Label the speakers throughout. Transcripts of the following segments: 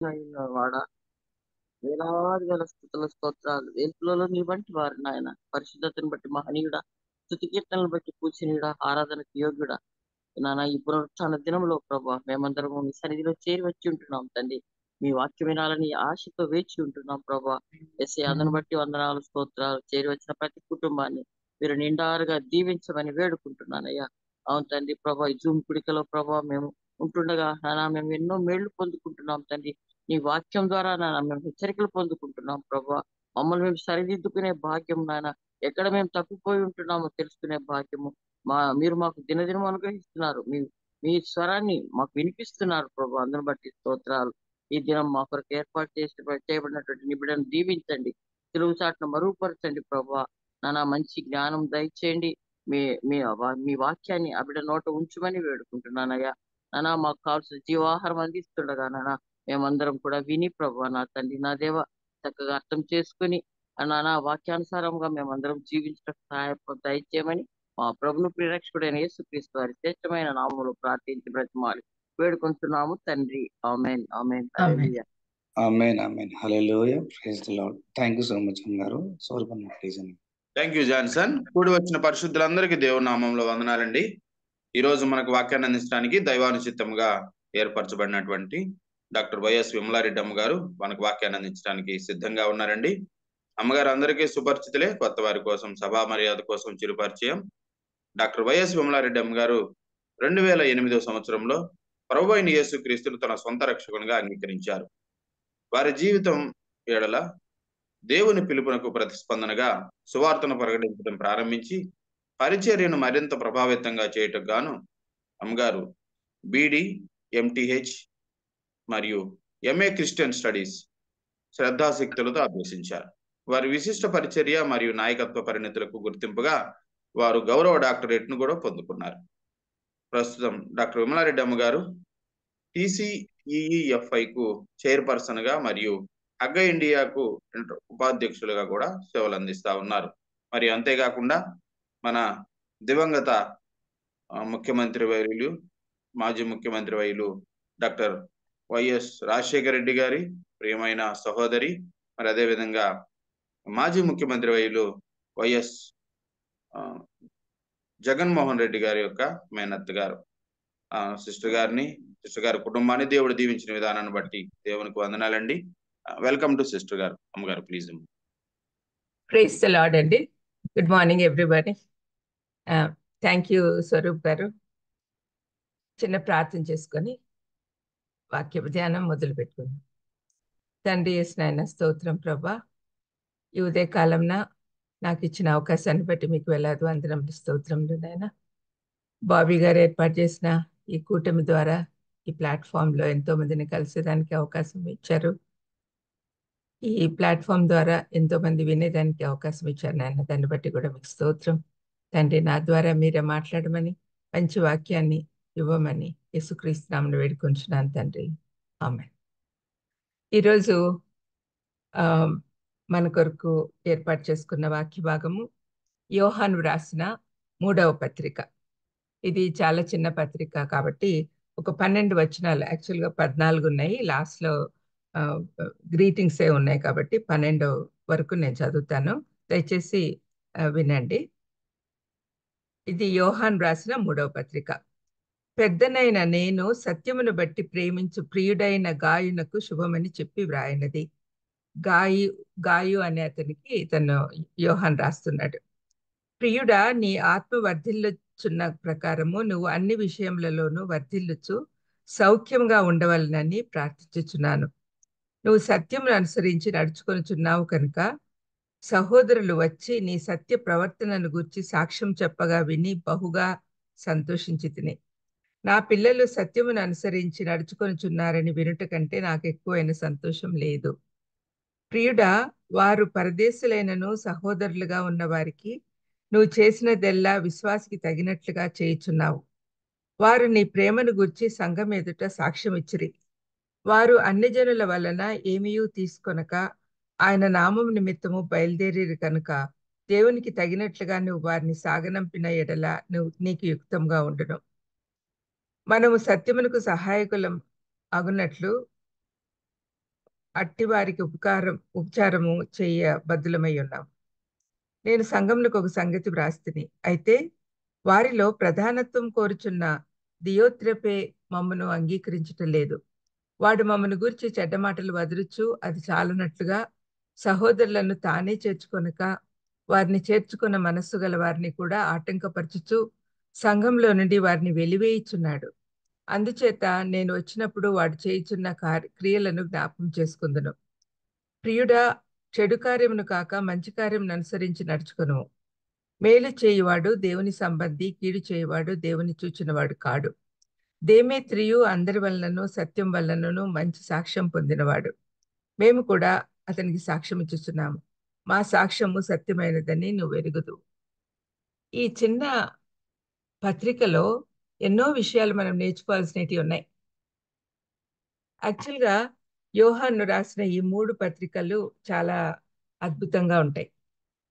Speaker 1: వాడ వేలాది వేల స్థుతుల స్తోత్రాలు వేల్పులలో నీ వంటి వారు నాయన పరిశుద్ధతను బట్టి మహనీయుడా స్తుతి కీర్తనలు బట్టి పూజనీయుడా ఆరాధనకు యోగ్యుడా నాన్న ఈ పునరుత్థాన దినంలో ప్రభా మేమందరము మీ సన్నిధిలో చేరి వచ్చి ఉంటున్నాం తండ్రి మీ వాక్యం వినాలని ఆశతో వేచి ఉంటున్నాం ప్రభా ఎస్ఐ అందును బట్టి వందనాలు స్తోత్రాలు చేరి వచ్చిన ప్రతి కుటుంబాన్ని మీరు నిండారుగా దీవించమని వేడుకుంటున్నానయ్యా అవును తండ్రి ప్రభా ఈ జూమ్ కుడికలో ప్రభా మేము ఉంటుండగా నానా మేము ఎన్నో మేళ్లు పొందుకుంటున్నాం తండ్రి నీ వాక్యం ద్వారా నాన్న మేము హెచ్చరికలు పొందుకుంటున్నాం ప్రభా మమ్మల్ని మేము సరిదిద్దుకునే భాగ్యం నాయన ఎక్కడ మేము తప్పిపోయి ఉంటున్నామో తెలుసుకునే భాగ్యము మీరు మాకు దినదినం అనుగ్రహిస్తున్నారు మీ స్వరాన్ని మాకు వినిపిస్తున్నారు ప్రభు అందుని బట్టి స్తోత్రాలు ఈ దినం మా కొరకు ఏర్పాటు చేయబడినటువంటి నిబిడను దీవించండి తెలుగు చాటును మరుగుపరచండి ప్రభా నానా మంచి జ్ఞానం దయచేయండి మీ మీ మీ వాక్యాన్ని అబిడ నోట ఉంచమని వేడుకుంటున్నానయ్యా నానా మాకు కావాల్సిన జీవాహారం అందిస్తుండగా నానా మేమందరం కూడా విని ప్రభా నా తండ్రి నా దేవ చక్కగా అర్థం చేసుకుని నానా వాక్యానుసారంగా మేమందరం జీవించడం సహాయం దయచేయమని మా ప్రభును ప్రియరక్షకుడైన యేసుక్రీస్తు వారి శ్రేష్టమైన నామములో ప్రార్థించి బ్రతిమాలి వేడుకుంటున్నాము తండ్రి amen amen
Speaker 2: amen.
Speaker 1: Hallelujah
Speaker 3: amen amen hallelujah praise the lord thank you so much అన్నారు సోర్బన్ ప్లీజ్ అండి
Speaker 4: థ్యాంక్ యూ జాన్సన్. కూడి వచ్చిన పరిశుద్ధులందరికీ దేవుని నామంలో వందనాలండి. ఈ రోజు మనకు వాక్యాన్ని అందించడానికి దైవానుచిత్తముగా ఏర్పరచబడినటువంటి డాక్టర్ వైఎస్ విమలారెడ్డి అమ్మ గారు మనకు వాక్యాన్ని అందించడానికి సిద్ధంగా ఉన్నారండి. అమ్మగారు అందరికీ సుపరిచితులే, కొత్త వారి కోసం సభా మర్యాద కోసం చిరుపరిచయం. డాక్టర్ వైఎస్ విమలారెడ్డి అమ్మ గారు 2008 సంవత్సరంలో ప్రభు అయిన యేసుక్రీస్తును తన సొంత రక్షకునిగా అంగీకరించారు. వారి జీవితం ఏడల దేవుని పిలుపునకు ప్రతిస్పందనగా సువార్తను ప్రకటించడం ప్రారంభించి పరిచర్యను మరింత ప్రభావితంగా చేయటం గాను అమ్మగారు బీడి, ఎంటీహెచ్ మరియు ఎంఏ క్రిస్టియన్ స్టడీస్ శ్రద్ధాశక్తులతో అభ్యసించారు. వారి విశిష్ట పరిచర్య మరియు నాయకత్వ పరిణతులకు గుర్తింపుగా వారు గౌరవ డాక్టరేట్ను కూడా పొందుకున్నారు. ప్రస్తుతం డాక్టర్ విమలారెడ్డి అమ్మ గారు టీసీఈఈఎఫ్ఐకు చైర్పర్సన్ గా మరియు అగ్గ ఇండియాకు ఉపాధ్యక్షులుగా కూడా సేవలు అందిస్తా ఉన్నారు. మరి అంతేకాకుండా మన దివంగత ముఖ్యమంత్రి వర్యులు, మాజీ ముఖ్యమంత్రి వర్యులు డాక్టర్ వైఎస్ రాజశేఖర రెడ్డి గారి ప్రియమైన సహోదరి, మరి అదేవిధంగా మాజీ ముఖ్యమంత్రి వర్యులు వైఎస్ జగన్మోహన్ రెడ్డి గారి యొక్క మేనత్ గారు సిస్టర్ గారి కుటుంబాన్ని దేవుడు దీవించిన విధానాన్ని బట్టి దేవునికి వందనాలండి. వెల్కమ్ టు సిస్టర్ గారు. అమ్మగారు ప్లీజ్.
Speaker 2: ప్రైజ్ ది లార్డ్ అండి. Good morning everybody. Thank you Swaroop గారు. చిన్న ప్రార్థన చేసుకొని వాక్య ధ్యానం మొదలు పెట్టుకుందాం. తండ్రి యేసునాయన స్తోత్రం ప్రభా, ఈ ఉదయకాలంన నాకు ఇచ్చిన అవకాశాన్ని బట్టి మీకు వేలాది వందనములు స్తోత్రములు నాయన. బాబీ గారు ఏర్పాటు చేసిన ఈ కూటమి ద్వారా ఈ ప్లాట్ఫామ్లో ఎంతో మందిని కలిసేదానికి అవకాశం ఇచ్చారు. ఈ ప్లాట్ఫామ్ ద్వారా ఎంతో మంది వినేదానికి అవకాశం ఇచ్చారు నాయన. దాన్ని బట్టి కూడా మీకు స్తోత్రం తండ్రి. నా ద్వారా మీరే మాట్లాడమని, మంచి వాక్యాన్ని ఇవ్వమని యేసుక్రీస్తు నామమున వేడుకొంచున్నాను తండ్రి. ఆమేన్. ఈరోజు మన కొరకు ఏర్పాటు చేసుకున్న వాక్య భాగము యోహాను వ్రాసిన 3వ పత్రిక. ఇది చాలా చిన్న పత్రిక కాబట్టి ఒక 12 వచనాలు, యాక్చువల్గా 14 ఉన్నాయి, లాస్ట్లో గ్రీటింగ్సే ఉన్నాయి కాబట్టి 12 వరకు నేను చదువుతాను. దయచేసి వినండి. ఇది యోహాను రాసిన 3వ పత్రిక. పెద్దనైన నేను సత్యమును బట్టి ప్రేమించు ప్రియుడైన గాయునకు శుభమని చెప్పి వ్రాయినది. గాయు అనే అతనికి తను యోహాను రాస్తున్నాడు. ప్రియుడా, నీ ఆత్మ వర్ధిల్లుచున్న ప్రకారము నువ్వు అన్ని విషయములలోనూ వర్ధిల్లుచు సౌఖ్యంగా ఉండవలనని ప్రార్థించుచున్నాను. నువ్వు సత్యమును అనుసరించి నడుచుకొనుచున్నావు కనుక సహోదరులు వచ్చి నీ సత్య ప్రవర్తనను గూర్చి సాక్ష్యం చెప్పగా విని బహుగా సంతోషించి తిని. నా పిల్లలు సత్యమును అనుసరించి నడుచుకొనుచున్నారని వినుట కంటే నాకు ఎక్కువైన సంతోషం లేదు. ప్రియుడా, వారు పరదేశులైనను సహోదరులుగా ఉన్న వారికి నువ్వు చేసినదెల్లా విశ్వాసికి తగినట్లుగా చేయుచున్నావు. వారు నీ ప్రేమను గూర్చి సంఘం ఎదుట సాక్ష్యం ఇచ్చిరి. వారు అన్ని జనుల వలన ఏమీయూ తీసుకొనక ఆయన నామం నిమిత్తము బయలుదేరి కనుక దేవునికి తగినట్లుగా నువ్వు వారిని సాగనంపిన ఎడల నీకు యుక్తంగా ఉండును. మనము సత్యమునకు సహాయకులం అగునట్లు అట్టివారికి ఉపచారము చేయ బద్దులమై ఉన్నాం. నేను సంఘములకు ఒక సంగతి వ్రాస్తిని, అయితే వారిలో ప్రధానత్వం కోరుచున్న దియోత్రెపే మమ్మను అంగీకరించటం లేదు. వాడు మమ్మను గూర్చి చెడ్డ మాటలు వదులుచు అది చాలనట్లుగా సహోదరులను తానే చేర్చుకొనక వారిని చేర్చుకున్న మనస్సు గల వారిని కూడా ఆటంకపరచుచు సంఘంలో నుండి వారిని వెలివేయిచున్నాడు. అందుచేత నేను వచ్చినప్పుడు వాడు చేయుచున్న క్రియలను జ్ఞాపకం చేసుకుందును. ప్రియుడా, చెడు కార్యమును కాక మంచి కార్యమును అనుసరించి నడుచుకొను. మేలు చేయువాడు దేవుని సంబంధి, కీడు చేయువాడు దేవుని చూచినవాడు కాడు. దేమేత్రియు అందరి వలనను సత్యం వలనను మంచి సాక్ష్యం పొందినవాడు. మేము కూడా అతనికి సాక్ష్యం ఇచ్చుచున్నాము. మా సాక్ష్యము సత్యమైనదని నువ్వు ఎరుగుదు. ఈ చిన్న పత్రికలో ఎన్నో విషయాలు మనం నేర్చుకోవాల్సినవి ఉన్నాయి. యాక్చువల్గా యోహాను రాసిన ఈ 3 పత్రికలు చాలా అద్భుతంగా ఉంటాయి.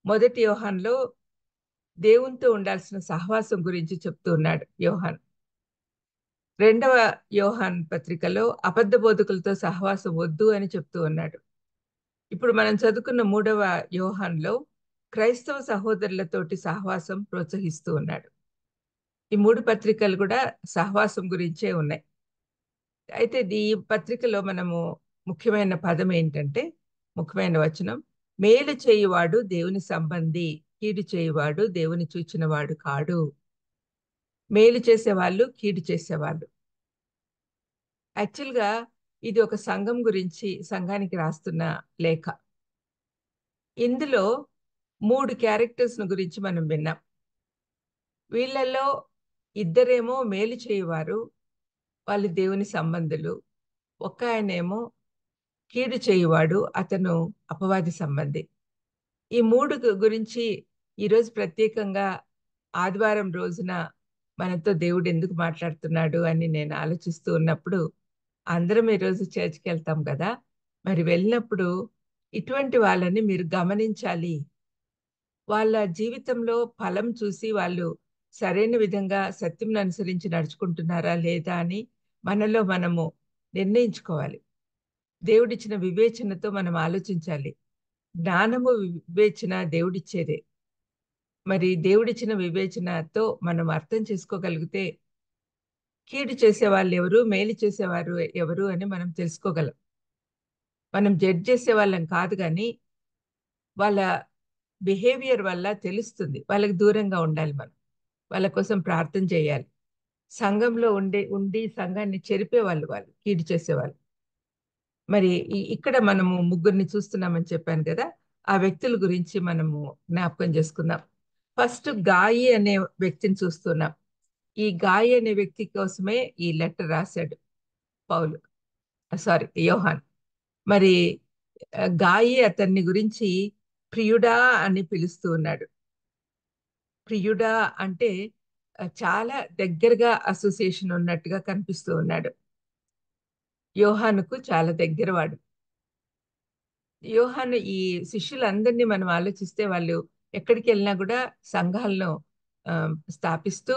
Speaker 2: మొదటి యోహాన్లో దేవునితో ఉండాల్సిన సహవాసం గురించి చెప్తూ ఉన్నాడు యోహాన్. రెండవ యోహాన్ పత్రికలో అబద్ధ బోధకులతో సహవాసం వద్దు అని చెప్తూ ఉన్నాడు. ఇప్పుడు మనం చదువుకున్న 3వ యోహాన్లో క్రైస్తవ సహోదరులతోటి సహవాసం ప్రోత్సహిస్తూ ఉన్నాడు. ఈ 3 పత్రికలు కూడా సహవాసం గురించే ఉన్నాయి. అయితే ఈ పత్రికలో మనము ముఖ్యమైన పదం ఏంటంటే, ముఖ్యమైన వచనం, మేలు చేయువాడు దేవుని సంబంధి, కీడు చేయువాడు దేవుని చూచినవాడు కాడు. మేలు చేసేవాళ్ళు, కీడు చేసేవాళ్ళు. యాక్చువల్గా ఇది ఒక సంఘం గురించి, సంఘానికి రాస్తున్న లేఖ. ఇందులో 3 క్యారెక్టర్స్ గురించి మనం విన్నాం. వీళ్ళల్లో ఇద్దరేమో మేలు చేయువారు, వాళ్ళు దేవుని సంబంధులు. ఒక ఆయనేమో కీడు చేయువాడు, అతను అపవాది సంబంధి. ఈ 3 గురించి ఈరోజు ప్రత్యేకంగా ఆదివారం రోజున మనతో దేవుడు ఎందుకు మాట్లాడుతున్నాడు అని నేను ఆలోచిస్తూ ఉన్నప్పుడు, అందరం ఈరోజు చర్చ్కి వెళ్తాం కదా, మరి వెళ్ళినప్పుడు ఇటువంటి వాళ్ళని మీరు గమనించాలి. వాళ్ళ జీవితంలో ఫలం చూసి వాళ్ళు సరైన విధంగా సత్యంను అనుసరించి నడుచుకుంటున్నారా లేదా అని మనలో మనము నిర్ణయించుకోవాలి. దేవుడిచ్చిన వివేచనతో మనం ఆలోచించాలి. జ్ఞానము వివేచన దేవుడిచ్చేదే. మరి దేవుడిచ్చిన వివేచనతో మనం అర్థం చేసుకోగలిగితే కీడు చేసే వాళ్ళు ఎవరు, మేలు చేసేవారు ఎవరు అని మనం తెలుసుకోగలం. మనం జడ్జ్ చేసే వాళ్ళం కాదు, కానీ వాళ్ళ బిహేవియర్ వల్ల తెలుస్తుంది. వాళ్ళకి దూరంగా ఉండాలి, మనం వాళ్ళ కోసం ప్రార్థన చేయాలి. సంఘంలో ఉండి సంఘాన్ని చెరిపే వాళ్ళు కీడు చేసేవాళ్ళు. మరి ఇక్కడ మనము 3 చూస్తున్నామని చెప్పాను కదా, ఆ వ్యక్తుల గురించి మనము జ్ఞాపకం చేసుకుందాం. ఫస్ట్ గాయి అనే వ్యక్తిని చూస్తున్నాం. ఈ గాయి అనే వ్యక్తి కోసమే ఈ లెటర్ రాశాడు యోహాన్. మరి గాయి అతన్ని గురించి ప్రియుడా అని పిలుస్తూ ఉన్నాడు. ప్రియుడా అంటే చాలా దగ్గరగా అసోసియేషన్ ఉన్నట్టుగా కనిపిస్తూ ఉన్నాడు. యోహానుకు చాలా దగ్గరవాడు. యోహాను ఈ శిష్యులందరినీ మనం ఆలోచిస్తే వాళ్ళు ఎక్కడికి వెళ్ళినా కూడా సంఘాలను స్థాపిస్తూ,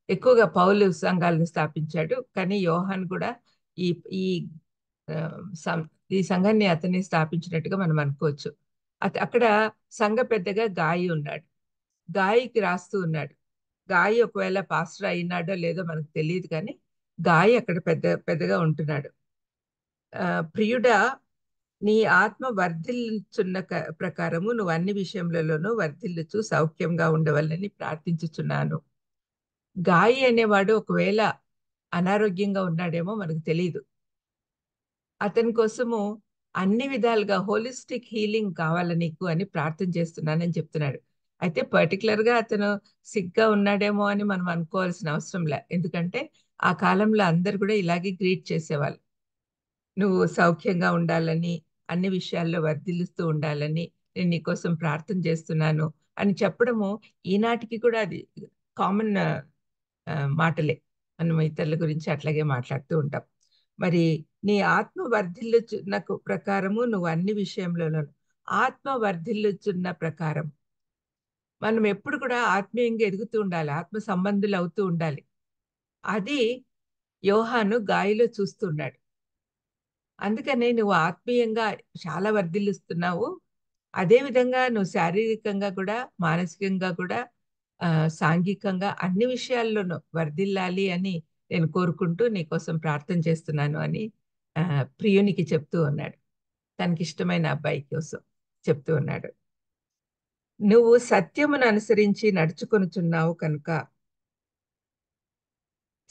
Speaker 2: ఎక్కువగా పౌలు సంఘాలను స్థాపించాడు. కానీ యోహాను కూడా ఈ ఈ ఈ సంఘాన్ని అతన్ని స్థాపించినట్టుగా మనం అనుకోవచ్చు. అక్కడ సంఘ పెద్దగా గాయి ఉన్నాడు. గాయికి రాస్తూ ఉన్నాడు. గాయి ఒకవేళ పాస్టర్ అయినాడో లేదో మనకు తెలియదు, కానీ గాయి అక్కడ పెద్దగా ఉంటున్నాడు. ప్రియుడా, నీ ఆత్మ వర్ధిల్లుచున్న ప్రకారము నువ్వు అన్ని విషయములలోనూ వర్ధిల్లుచు సౌఖ్యంగా ఉండవాలని ప్రార్థించుచున్నాను. గాయి అనేవాడు ఒకవేళ అనారోగ్యంగా ఉన్నాడేమో మనకు తెలియదు. అతని కోసము అన్ని విధాలుగా హోలిస్టిక్ హీలింగ్ కావాలి నీకు అని ప్రార్థన చేస్తున్నానని చెప్తున్నాడు. అయితే పర్టికులర్గా అతను సిగ్గా ఉన్నాడేమో అని మనం అనుకోవాల్సిన అవసరం లే. ఎందుకంటే ఆ కాలంలో అందరు కూడా ఇలాగే గ్రీట్ చేసేవాళ్ళు. నువ్వు సౌఖ్యంగా ఉండాలని, అన్ని విషయాల్లో వర్ధిల్లుస్తూ ఉండాలని నేను నీకోసం ప్రార్థన చేస్తున్నాను అని చెప్పడము ఈనాటికి కూడా అది కామన్ మాటలే. మనం ఇతరుల గురించి అట్లాగే మాట్లాడుతూ ఉంటాం. మరి నీ ఆత్మ వర్ధిల్లుచున్న ప్రకారము నువ్వు అన్ని విషయంలోనూ, ఆత్మ వర్ధిల్లుచున్న ప్రకారం మనం ఎప్పుడు కూడా ఆత్మీయంగా ఎదుగుతూ ఉండాలి, ఆత్మ సంబంధులు అవుతూ ఉండాలి. అది యోహాను గాయిలో చూస్తున్నాడు. అందుకనే నువ్వు ఆత్మీయంగా చాలా వర్ధిల్లుస్తున్నావు. అదే విధంగా నువ్వు శారీరకంగా కూడా, మానసికంగా కూడా, సాంఘికంగా అన్ని విషయాల్లోనూ వర్ధిల్లాలి అని నేను కోరుకుంటూ నీకోసం ప్రార్థన చేస్తున్నాను అని ప్రియునికి చెప్తూ ఉన్నాడు. తనకిష్టమైన అబ్బాయి కోసం చెప్తూ ఉన్నాడు. నువ్వు సత్యమును అనుసరించి నడుచుకొనుచున్నావు కనుక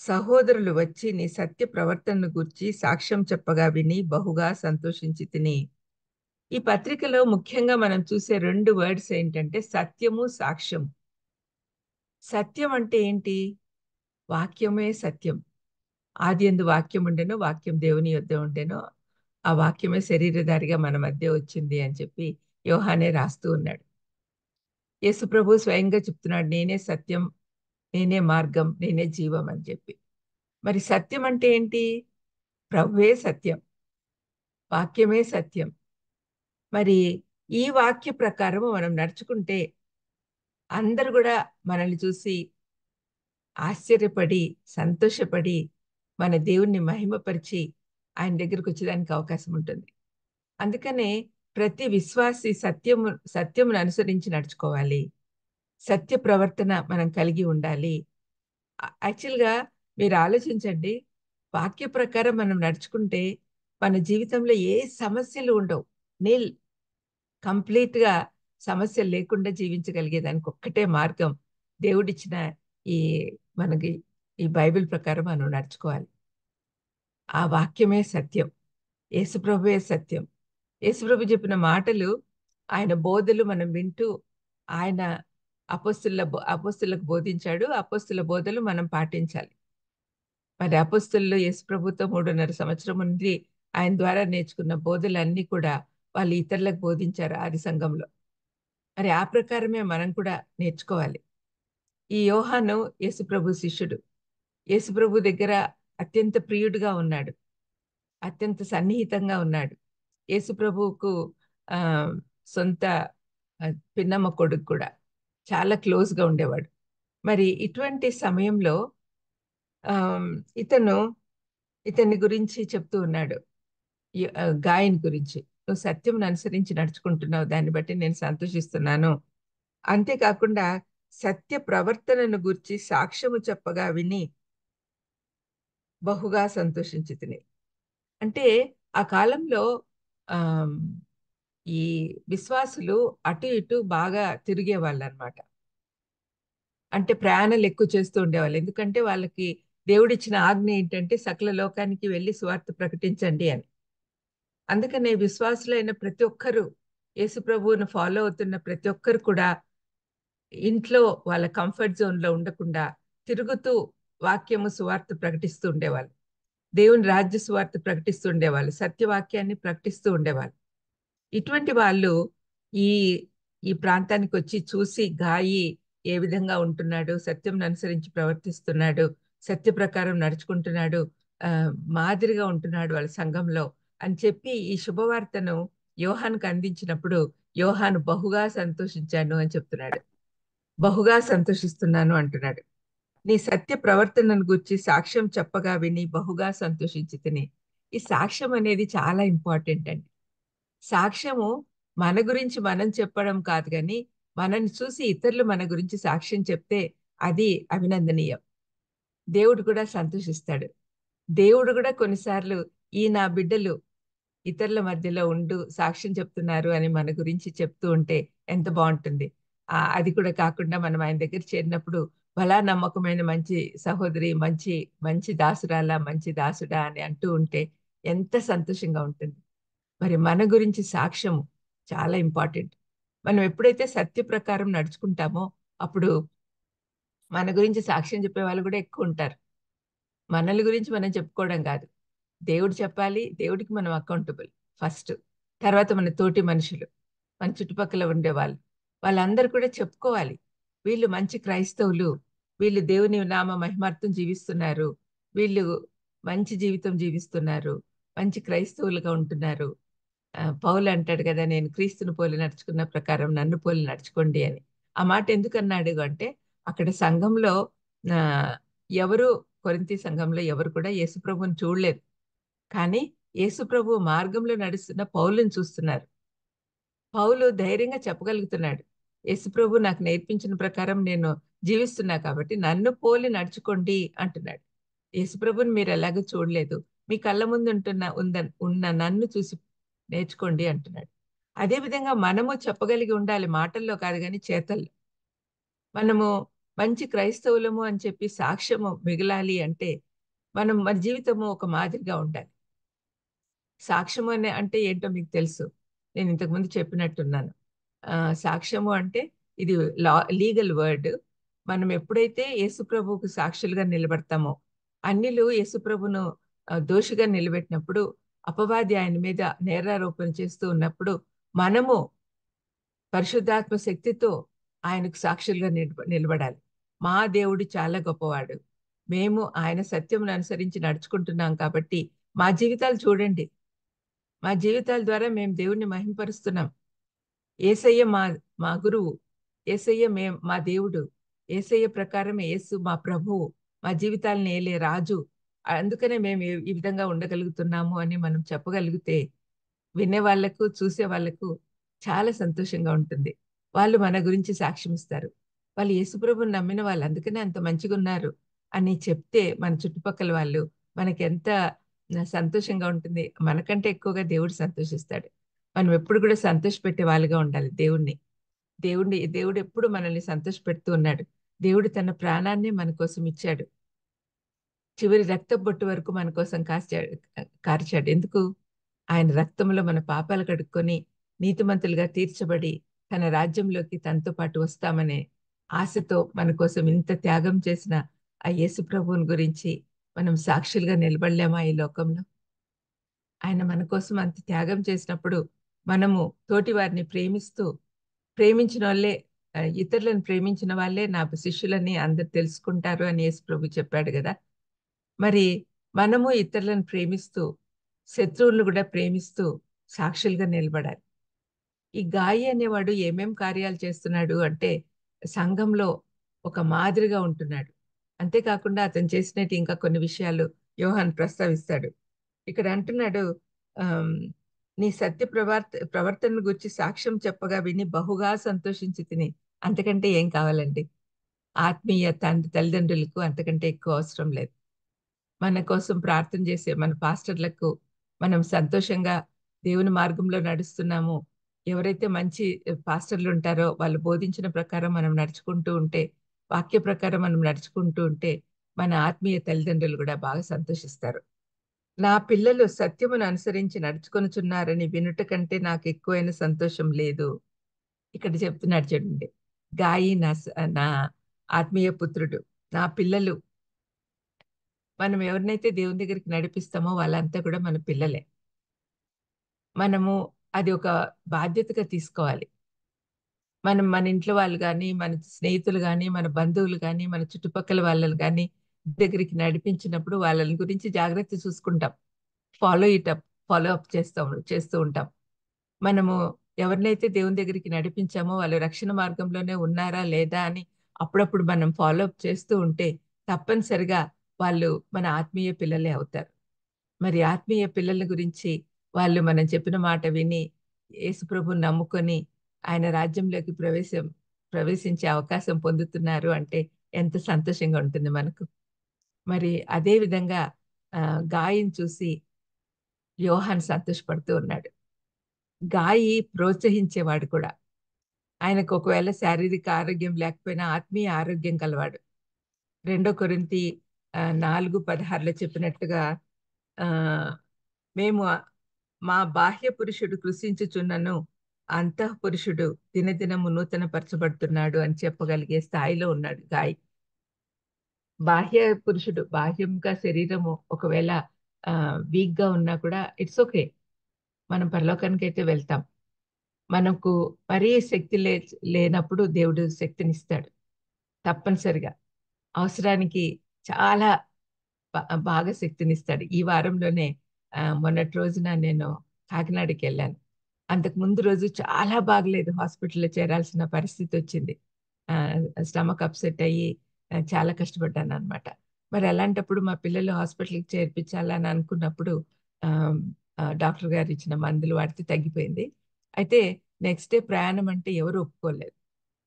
Speaker 2: సహోదరులు వచ్చి నీ సత్య ప్రవర్తనను గూర్చి సాక్ష్యం చెప్పగా విని బహుగా సంతోషించి తిని. ఈ పత్రికలో ముఖ్యంగా మనం చూసే 2 వర్డ్స్ ఏంటంటే సత్యము, సాక్ష్యం. సత్యం అంటే ఏంటి? వాక్యమే సత్యం. ఆదియందు వాక్యం ఉండెను, వాక్యం దేవుని యొద్ద ఉండెను, ఆ వాక్యమే శరీరధారిగా మన మధ్య వచ్చింది అని చెప్పి యోహానే రాస్తూ ఉన్నాడు. యేసు ప్రభు స్వయంగా చెప్తున్నాడు, నేనే సత్యం, నేనే మార్గం, నేనే జీవం అని చెప్పి. మరి సత్యం అంటే ఏంటి? ప్రభువే సత్యం, వాక్యమే సత్యం. మరి ఈ వాక్య ప్రకారము మనం నడుచుకుంటే అందరూ కూడా మనల్ని చూసి ఆశ్చర్యపడి, సంతోషపడి, మన దేవుణ్ణి మహిమపరిచి ఆయన దగ్గరికి వచ్చేదానికి అవకాశం ఉంటుంది. అందుకనే ప్రతి విశ్వాసి సత్యమును అనుసరించి నడుచుకోవాలి. సత్య ప్రవర్తన మనం కలిగి ఉండాలి. యాక్చువల్‌గా మీరు ఆలోచించండి. వాక్య ప్రకారం మనం నడుచుకుంటే మన జీవితంలో ఏ సమస్యలు ఉండవు. నిల్ కంప్లీట్‌గా సమస్యలు లేకుండా జీవించగలిగేదానికి ఒక్కటే మార్గం దేవుడిచ్చిన ఈ మనకి ఈ బైబిల్ ప్రకారం మనం నడుచుకోవాలి. ఆ వాక్యమే సత్యం. యేసుప్రభువే సత్యం. యేసుప్రభు చెప్పిన మాటలు, ఆయన బోధలు మనం వింటూ ఆయన అపోస్తులకు బోధించాడు. అపోస్తుల బోధలు మనం పాటించాలి. మరి అపోస్తులు యేసుప్రభుతో 3.5 సంవత్సరం నుండి ఆయన ద్వారా నేర్చుకున్న బోధలన్నీ కూడా వాళ్ళు ఇతరులకు బోధించారు ఆది సంఘంలో. మరి ఆ ప్రకారమే మనం కూడా నేర్చుకోవాలి. ఈ యోహాను యేసుప్రభు శిష్యుడు. యేసుప్రభు దగ్గర అత్యంత ప్రియుడిగా ఉన్నాడు. అత్యంత సన్నిహితంగా ఉన్నాడు. యేసుప్రభువుకు సొంత పిన్నమ్మ కొడుకు కూడా. చాలా క్లోజ్‌గా ఉండేవాడు. మరి ఇటువంటి సమయంలో ఇతన్ని గురించి చెప్తూ ఉన్నాడు. గాయని గురించి. నువ్వు సత్యమును అనుసరించి నడుచుకుంటున్నావు. దాన్ని బట్టి నేను సంతోషిస్తున్నాను. అంతేకాకుండా సత్య ప్రవర్తనను గూర్చి సాక్ష్యము చెప్పగా విని బహుగా సంతోషించి తిని. అంటే ఆ కాలంలో ఆహ్, ఈ విశ్వాసులు అటు ఇటు బాగా తిరిగేవాళ్ళనమాట. అంటే ప్రయాణాలు ఎక్కువ చేస్తూ ఉండేవాళ్ళు. ఎందుకంటే వాళ్ళకి దేవుడిచ్చిన ఆజ్ఞ ఏంటంటే సకల లోకానికి వెళ్లి సువార్త ప్రకటించండి అని. అందుకనే విశ్వాసులైన ప్రతి ఒక్కరు, యేసు ప్రభువును ఫాలో అవుతున్న ప్రతి ఒక్కరు కూడా ఇంట్లో వాళ్ళ కంఫర్ట్ జోన్‌లో ఉండకుండా తిరుగుతూ వాక్యము, సువార్త ప్రకటిస్తూ ఉండేవాళ్ళు. దేవుని రాజ్య సువార్త ప్రకటిస్తూ ఉండేవాళ్ళు. సత్యవాక్యాన్ని ప్రకటిస్తూ ఉండేవాళ్ళు. ఇటువంటి వాళ్ళు ఈ ఈ ప్రాంతానికొచ్చి చూసి గాయి ఏ విధంగా ఉంటున్నాడు, సత్యంను అనుసరించి ప్రవర్తిస్తున్నాడు, సత్య ప్రకారం నడుచుకుంటున్నాడు, మాదిరిగా ఉంటున్నాడు వాళ్ళ సంఘంలో అని చెప్పి ఈ శుభవార్తను యోహానుకు అందించినప్పుడు యోహాను బహుగా సంతోషించాను అని చెప్తున్నాడు. బహుగా సంతోషిస్తున్నాను అంటున్నాడు. నీ సత్య ప్రవర్తనను గూర్చి సాక్ష్యం చెప్పగా విని బహుగా సంతోషించి తిని. ఈ సాక్ష్యం అనేది చాలా ఇంపార్టెంట్ అండి. సాక్ష్యము మన గురించి మనం చెప్పడం కాదు గాని, మనల్ని చూసి ఇతరులు మన గురించి సాక్ష్యం చెప్తే అది అభినందనీయం. దేవుడు కూడా సంతోషిస్తాడు. దేవుడు కూడా కొన్నిసార్లు ఈ నా బిడ్డలు ఇతరుల మధ్యలో ఉంటూ సాక్ష్యం చెప్తున్నారు అని మన గురించి చెప్తూ ఉంటే ఎంత బావుంటుంది. అది కూడా కాకుండా మనం ఆయన దగ్గర చేరినప్పుడు బలా నమ్మకమైన మంచి సహోదరి, మంచి మంచి దాసురాలా, మంచి దాసుడా అని అంటూ ఉంటే ఎంత సంతోషంగా ఉంటుంది. మరి మన గురించి సాక్ష్యము చాలా ఇంపార్టెంట్. మనం ఎప్పుడైతే సత్య ప్రకారం నడుచుకుంటామో అప్పుడు మన గురించి సాక్ష్యం చెప్పేవాళ్ళు కూడా ఎక్కువుంటారు. మనల గురించి మనం చెప్పుకోవడం కాదు. దేవుడు చెప్పాలి. దేవుడికి మనం అకౌంటబుల్ ఫస్ట్. తర్వాత మన తోటి మనుషులు, మన చుట్టుపక్కల ఉండేవాళ్ళు. వాళ్ళందరూ కూడా చెప్పుకోవాలి. వీళ్ళు మంచి క్రైస్తవులు. వీళ్ళు దేవుని నామ మహిమార్థం జీవిస్తున్నారు. వీళ్ళు మంచి జీవితం జీవిస్తున్నారు. మంచి క్రైస్తవులుగా ఉంటున్నారు. పౌలు అంటాడు కదా! నేను క్రీస్తుని పోలి నడుచుకున్న ప్రకారం నన్ను పోలి నడుచుకోండి అని. ఆ మాట ఎందుకన్నాడు అంటే అక్కడ సంఘంలో ఎవరు కొరింథీ సంఘంలో ఎవరు కూడా యేసుప్రభువుని చూడలేదు. కానీ యేసు ప్రభు మార్గంలో నడుస్తున్న పౌలుని చూస్తున్నారు. పౌలు ధైర్యంగా చెప్పగలుగుతున్నాడు, యేసు ప్రభు నాకు నేర్పించిన ప్రకారం నేను జీవిస్తున్నా కాబట్టి నన్ను పోలి నడుచుకోండి అంటున్నాడు. యేసు ప్రభుని మీరు ఎలాగో చూడలేదు, మీ కళ్ళ ముందు ఉన్న నన్ను చూసి నేర్చుకోండి అంటున్నాడు. అదే విధంగా మనము చెప్పగలిగి ఉండాలి, మాటల్లో కాదు కానీ చేతల్లో. మనము మంచి క్రైస్తవులము అని చెప్పి సాక్ష్యము మిగలాలి అంటే మనం మన జీవితము ఒక మాదిరిగా ఉండాలి. సాక్ష్యము అంటే ఏంటో మీకు తెలుసు, నేను ఇంతకుముందు చెప్పినట్టున్నాను. సాక్ష్యము అంటే ఇది లీగల్ వర్డ్. మనం ఎప్పుడైతే యేసు ప్రభువుకు సాక్షులుగా నిలబడతామో, అన్యులు యేసు ప్రభును దోషిగా నిలబెట్టినప్పుడు, అపవాది ఆయన మీద నేరారోపణ చేస్తూ ఉన్నప్పుడు, మనము పరిశుద్ధాత్మ శక్తితో ఆయనకు సాక్షులుగా నిలబడాలి. మా దేవుడు చాలా గొప్పవాడు, మేము ఆయన సత్యమును అనుసరించి నడుచుకుంటున్నాం కాబట్టి మా జీవితాలు చూడండి, మా జీవితాల ద్వారా మేము దేవుణ్ణి మహింపరుస్తున్నాం. యేసయ్య మా గురువు, యేసయ్య మా దేవుడు, యేసయ్య ప్రకారమే యేసు మా ప్రభువు, మా జీవితాలను ఏలే రాజు. అందుకనే మేము ఈ విధంగా ఉండగలుగుతున్నాము అని మనం చెప్పగలిగితే వినే వాళ్ళకు, చూసే వాళ్ళకు చాలా సంతోషంగా ఉంటుంది. వాళ్ళు మన గురించి సాక్ష్యం ఇస్తారు. వాళ్ళు యేసుప్రభుని నమ్మిన వాళ్ళు, అందుకనే అంత మంచిగా ఉన్నారు అని చెప్తే మన చుట్టుపక్కల వాళ్ళు మనకి ఎంత సంతోషంగా ఉంటుంది. మనకంటే ఎక్కువగా దేవుడు సంతోషిస్తాడు. మనం ఎప్పుడు కూడా సంతోషపెట్టే వాళ్ళుగా ఉండాలి దేవుణ్ణి. దేవుడు ఎప్పుడు మనల్ని సంతోషపెడుతూ ఉన్నాడు. దేవుడు తన ప్రాణాన్ని మన కోసం ఇచ్చాడు. చివరి రక్త బొట్టు వరకు మన కోసం కార్చాడు. ఎందుకు? ఆయన రక్తంలో మన పాపాలు కడుక్కొని నీతిమంతులుగా తీర్చబడి తన రాజ్యంలోకి తనతో పాటు వస్తామనే ఆశతో మన కోసం ఇంత త్యాగం చేసిన ఆ యేసు ప్రభువుని గురించి మనం సాక్షులుగా నిలబడలేమా ఈ లోకంలో? ఆయన మన కోసం అంత త్యాగం చేసినప్పుడు మనము తోటి వారిని ప్రేమించిన వాళ్ళే, ఇతరులను ప్రేమించిన వాళ్ళే నా శిష్యులని అందరు తెలుసుకుంటారు అని యేసు ప్రభు చెప్పాడు కదా. మరి మనము ఇతరులను ప్రేమిస్తూ, శత్రువులను కూడా ప్రేమిస్తూ సాక్షులుగా నిలబడాలి. ఈ గాయి అనేవాడు ఏమేం కార్యాలు చేస్తున్నాడు అంటే సంఘంలో ఒక మాదిరిగా ఉంటున్నాడు. అంతేకాకుండా అతను చేసినట్టు ఇంకా కొన్ని విషయాలు యోహాన్ ప్రస్తావిస్తాడు. ఇక్కడ అంటున్నాడు, నీ సత్య ప్రవర్తన గురించి సాక్ష్యం చెప్పగా విని బహుగా సంతోషించి తిని. అంతకంటే ఏం కావాలండి? ఆత్మీయ తల్లిదండ్రులకు అంతకంటే ఎక్కువ అవసరం లేదు. మన కోసం ప్రార్థన చేసే మన పాస్టర్లకు మనం సంతోషంగా దేవుని మార్గంలో నడుస్తున్నాము. ఎవరైతే మంచి పాస్టర్లు ఉంటారో వాళ్ళు బోధించిన ప్రకారం మనం నడుచుకుంటూ ఉంటే, వాక్య ప్రకారం మనం నడుచుకుంటూ ఉంటే మన ఆత్మీయ తల్లిదండ్రులు కూడా బాగా సంతోషిస్తారు. నా పిల్లలు సత్యమును అనుసరించి నడుచుకొనుచున్నారని వినుట కంటే నాకు ఎక్కువైన సంతోషం లేదు. ఇక్కడ చెప్తున్నాడు చూడండి, గాయి నా ఆత్మీయ పుత్రుడు, నా పిల్లలు. మనం ఎవరినైతే దేవుని దగ్గరికి నడిపిస్తామో వాళ్ళంతా కూడా మన పిల్లలే. మనము అది ఒక బాధ్యతగా తీసుకోవాలి. మనం మన ఇంట్లో వాళ్ళు కానీ, మన స్నేహితులు కానీ, మన బంధువులు కానీ, మన చుట్టుపక్కల వాళ్ళని కానీ దగ్గరికి నడిపించినప్పుడు వాళ్ళని గురించి జాగ్రత్త చూసుకుంటాం. ఫాలో అప్ చేస్తూ ఉంటాం. మనము ఎవరినైతే దేవుని దగ్గరికి నడిపించామో వాళ్ళు రక్షణ మార్గంలోనే ఉన్నారా లేదా అని అప్పుడప్పుడు మనం ఫాలో అప్ చేస్తూ ఉంటే తప్పనిసరిగా వాళ్ళు మన ఆత్మీయ పిల్లలే అవుతారు. మరి ఆత్మీయ పిల్లల గురించి వాళ్ళు మనం చెప్పిన మాట విని యేసుప్రభుని నమ్ముకొని ఆయన రాజ్యంలోకి ప్రవేశించే అవకాశం పొందుతున్నారు అంటే ఎంత సంతోషంగా ఉంటుంది మనకు. మరి అదే విధంగా గాయిని చూసి యోహాన్ సంతోషపడుతూ ఉన్నాడు. గాయి ప్రోత్సహించేవాడు కూడా. ఆయనకు ఒకవేళ శారీరక ఆరోగ్యం లేకపోయినా ఆత్మీయ ఆరోగ్యం కలవాడు. 2 కొరింథీ 4:16 చెప్పినట్టుగా మేము మా బాహ్య పురుషుడు కృషించుచున్నను, అంతఃపురుషుడు దినదినము నూతన పరచబడుతున్నాడు అని చెప్పగలిగే స్థాయిలో ఉన్నాడు గాయి. బాహ్య పురుషుడు, బాహ్యంగా శరీరము ఒకవేళ వీక్ గా ఉన్నా కూడా ఇట్స్ ఓకే, మనం పరలోకానికి అయితే వెళ్తాం. మనకు మరీ శక్తి లేనప్పుడు దేవుడు శక్తినిస్తాడు తప్పనిసరిగా. అవసరానికి చాలా బాగా శక్తినిస్తాడు. ఈ వారంలోనే మొన్నటి రోజున నేను కాకినాడకి వెళ్ళాను. అంతకు ముందు రోజు చాలా బాగలేదు, హాస్పిటల్లో చేరాల్సిన పరిస్థితి వచ్చింది. స్టమక్ అప్సెట్ అయ్యి చాలా కష్టపడ్డాను అనమాట. మరి అలాంటప్పుడు మా పిల్లలు హాస్పిటల్కి చేర్పించాలని అనుకున్నప్పుడు డాక్టర్ గారు ఇచ్చిన మందులు వాడితే తగ్గిపోయింది. అయితే నెక్స్ట్ డే ప్రయాణం అంటే ఎవరు ఒప్పుకోలేదు.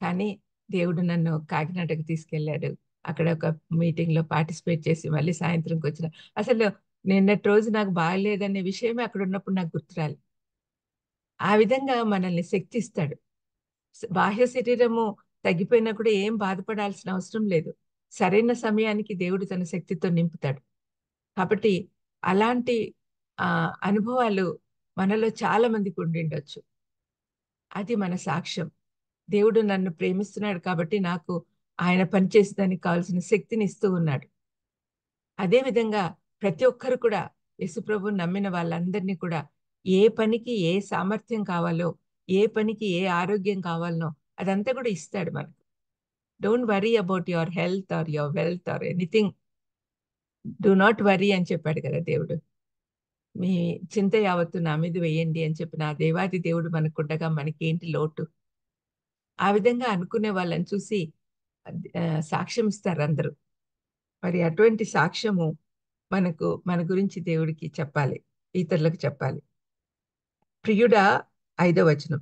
Speaker 2: కానీ దేవుడు నన్ను కాకినాడకు తీసుకెళ్ళాడు. అక్కడ ఒక మీటింగ్‌లో పార్టిసిపేట్ చేసి మళ్ళీ సాయంత్రంకి వచ్చిన. అసలు నిన్నటి రోజు నాకు బాగాలేదనే విషయమే అక్కడ ఉన్నప్పుడు నాకు గుర్తురాలేదు. ఆ విధంగా మనల్ని శక్తిస్తాడు. బాహ్య శరీరము తగ్గిపోయినా కూడా ఏం బాధపడాల్సిన అవసరం లేదు. సరైన సమయానికి దేవుడు తన శక్తితో నింపుతాడు. కాబట్టి అలాంటి అనుభవాలు మనలో చాలా మందికి ఉండిండొచ్చు. అది మన సాక్ష్యం. దేవుడు నన్ను ప్రేమిస్తున్నాడు కాబట్టి నాకు ఆయన పని చేసేదానికి కావాల్సిన శక్తిని ఇస్తూ ఉన్నాడు. అదే విధంగా ప్రతి ఒక్కరు కూడా యేసుప్రభువుని నమ్మిన వాళ్ళందరినీ కూడా ఏ పనికి ఏ సామర్థ్యం కావాలో, ఏ పనికి ఏ ఆరోగ్యం కావాలనో అదంతా కూడా ఇస్తాడు మనకు. Don't worry about your health or your wealth or anything. Do not worry అని చెప్పాడు కదా దేవుడు. మీ చింత యావత్తు నా మీద వేయండి అని చెప్పిన ఆ దేవాది దేవుడు మనకుండగా మనకేంటి లోటు? ఆ విధంగా అనుకునే వాళ్ళని చూసి సాక్ష్యం ఇస్తారు అందరూ. మరి అటువంటి సాక్ష్యము మన గురించి దేవుడికి చెప్పాలి, ఇతరులకు చెప్పాలి. ప్రియుడా, 5వ వచనం,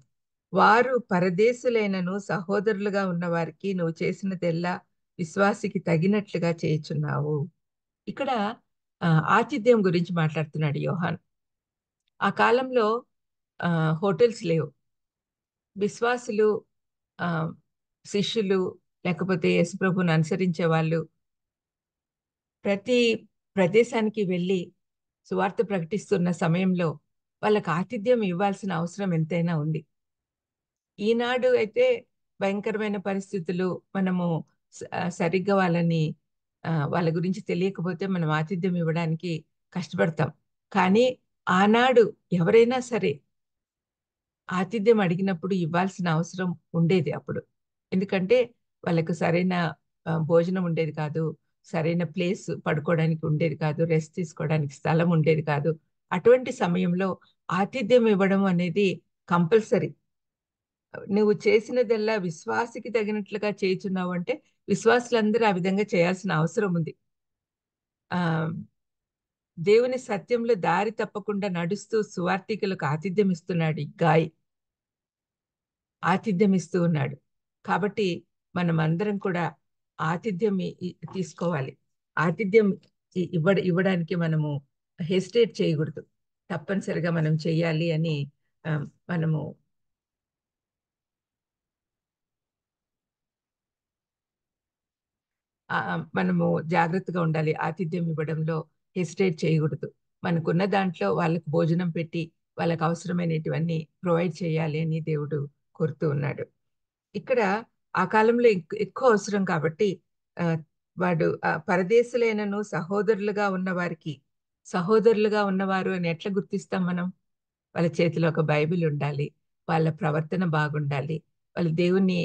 Speaker 2: వారు పరదేశులైనను సహోదరులుగా ఉన్న వారికి నువ్వు చేసినదెల్లా విశ్వాసికి తగినట్లుగా చేయుచున్నావు. ఇక్కడ ఆతిథ్యం గురించి మాట్లాడుతున్నాడు యోహాన్. ఆ కాలంలో హోటల్స్ లేవు. విశ్వాసులు, ఆ, శిష్యులు, లేకపోతే యేసుప్రభుని అనుసరించే వాళ్ళు ప్రతి ప్రదేశానికి వెళ్ళి సువార్త ప్రకటిస్తున్న సమయంలో వాళ్ళకి ఆతిథ్యం ఇవ్వాల్సిన అవసరం ఎంతైనా ఉంది. ఈనాడు అయితే భయంకరమైన పరిస్థితులు, మనము సరిగ్గా వాళ్ళ గురించి తెలియకపోతే మనం ఆతిథ్యం ఇవ్వడానికి కష్టపడతాం. కానీ ఆనాడు ఎవరైనా సరే ఆతిథ్యం అడిగినప్పుడు ఇవ్వాల్సిన అవసరం ఉండేది అప్పుడు. ఎందుకంటే వాళ్ళకు సరైన భోజనం ఉండేది కాదు, సరైన ప్లేస్ పడుకోవడానికి ఉండేది కాదు, రెస్ట్ తీసుకోవడానికి స్థలం ఉండేది కాదు. అటువంటి సమయంలో ఆతిథ్యం ఇవ్వడం అనేది కంపల్సరీ. నువ్వు చేసినదల్లా విశ్వాసికి తగినట్లుగా చేయుచున్నావు అంటే విశ్వాసులందరూ ఆ విధంగా చేయాల్సిన అవసరం ఉంది. ఆ దేవుని సత్యంలో దారి తప్పకుండా నడుస్తూ సువార్థికులకు ఆతిథ్యం ఇస్తున్నాడు ఈ గాయి. ఆతిథ్యం ఇస్తూ ఉన్నాడు. కాబట్టి మనం అందరం కూడా ఆతిథ్యం తీసుకోవాలి. ఆతిథ్యం ఇవ్వడానికి మనము హెసిటేట్ చేయకూడదు. తప్పనిసరిగా మనం చెయ్యాలి అని మనము మనము జాగ్రత్తగా ఉండాలి. ఆతిథ్యం ఇవ్వడంలో హెసిటేట్ చేయకూడదు. మనకున్న దాంట్లో వాళ్ళకు భోజనం పెట్టి వాళ్ళకు అవసరమైనటువన్నీ ప్రొవైడ్ చేయాలి అని దేవుడు కోరుతూ ఉన్నాడు. ఇక్కడ ఆ కాలంలో ఎక్కువ అవసరం కాబట్టి వాడు పరదేశులైనను సహోదరులుగా ఉన్న వారికి, సహోదరులుగా ఉన్నవారు అని ఎట్లా గుర్తిస్తాం మనం? వాళ్ళ చేతిలో ఒక బైబిల్ ఉండాలి, వాళ్ళ ప్రవర్తన బాగుండాలి, వాళ్ళ దేవుణ్ణి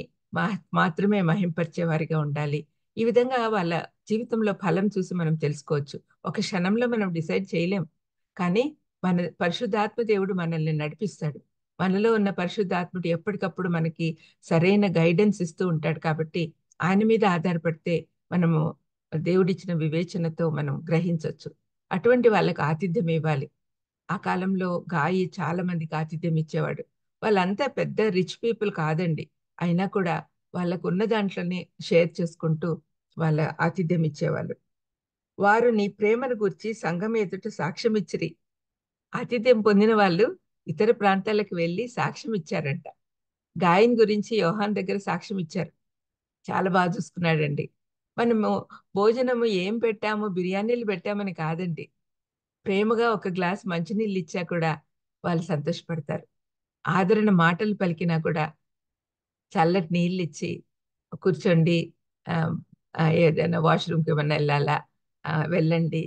Speaker 2: మాత్రమే మహింపరిచే వారిగా ఉండాలి. ఈ విధంగా వాళ్ళ జీవితంలో ఫలం చూసి మనం తెలుసుకోవచ్చు. ఒక క్షణంలో మనం డిసైడ్ చేయలేం, కానీ మన పరిశుద్ధాత్మ దేవుడు మనల్ని నడిపిస్తాడు. మనలో ఉన్న పరిశుద్ధాత్ముడు ఎప్పటికప్పుడు మనకి సరైన గైడెన్స్ ఇస్తూ ఉంటాడు. కాబట్టి ఆయన మీద ఆధారపడితే మనము దేవుడిచ్చిన వివేచనతో మనం గ్రహించవచ్చు. అటువంటి వాళ్ళకి ఆతిథ్యం ఇవ్వాలి. ఆ కాలంలో గాయి చాలా మందికి ఆతిథ్యం ఇచ్చేవాడు. వాళ్ళంతా పెద్ద రిచ్ పీపుల్ కాదండి. అయినా కూడా వాళ్ళకు ఉన్న దాంట్లోనే షేర్ చేసుకుంటూ వాళ్ళ ఆతిథ్యం ఇచ్చేవాళ్ళు. వారు నీ ప్రేమను గురించి సంఘం ఎదుట సాక్ష్యం ఇచ్చిరి. ఆతిథ్యం పొందిన వాళ్ళు ఇతర ప్రాంతాలకు వెళ్ళి సాక్ష్యం ఇచ్చారంట. గాయని గురించి యోహాన్ దగ్గర సాక్ష్యం ఇచ్చారు. చాలా బాగా చూసుకున్నాడండి. మనము భోజనము ఏం పెట్టాము, బిర్యానీలు పెట్టామని కాదండి. ప్రేమగా ఒక గ్లాస్ మంచినీళ్ళు ఇచ్చా కూడా వాళ్ళు సంతోషపడతారు. ఆదరణ మాటలు పలికినా కూడా చల్లటి నీళ్ళు ఇచ్చి కూర్చోండి, ఏదైనా వాష్రూమ్కి ఏమన్నా వెళ్ళాలా, వెళ్ళండి,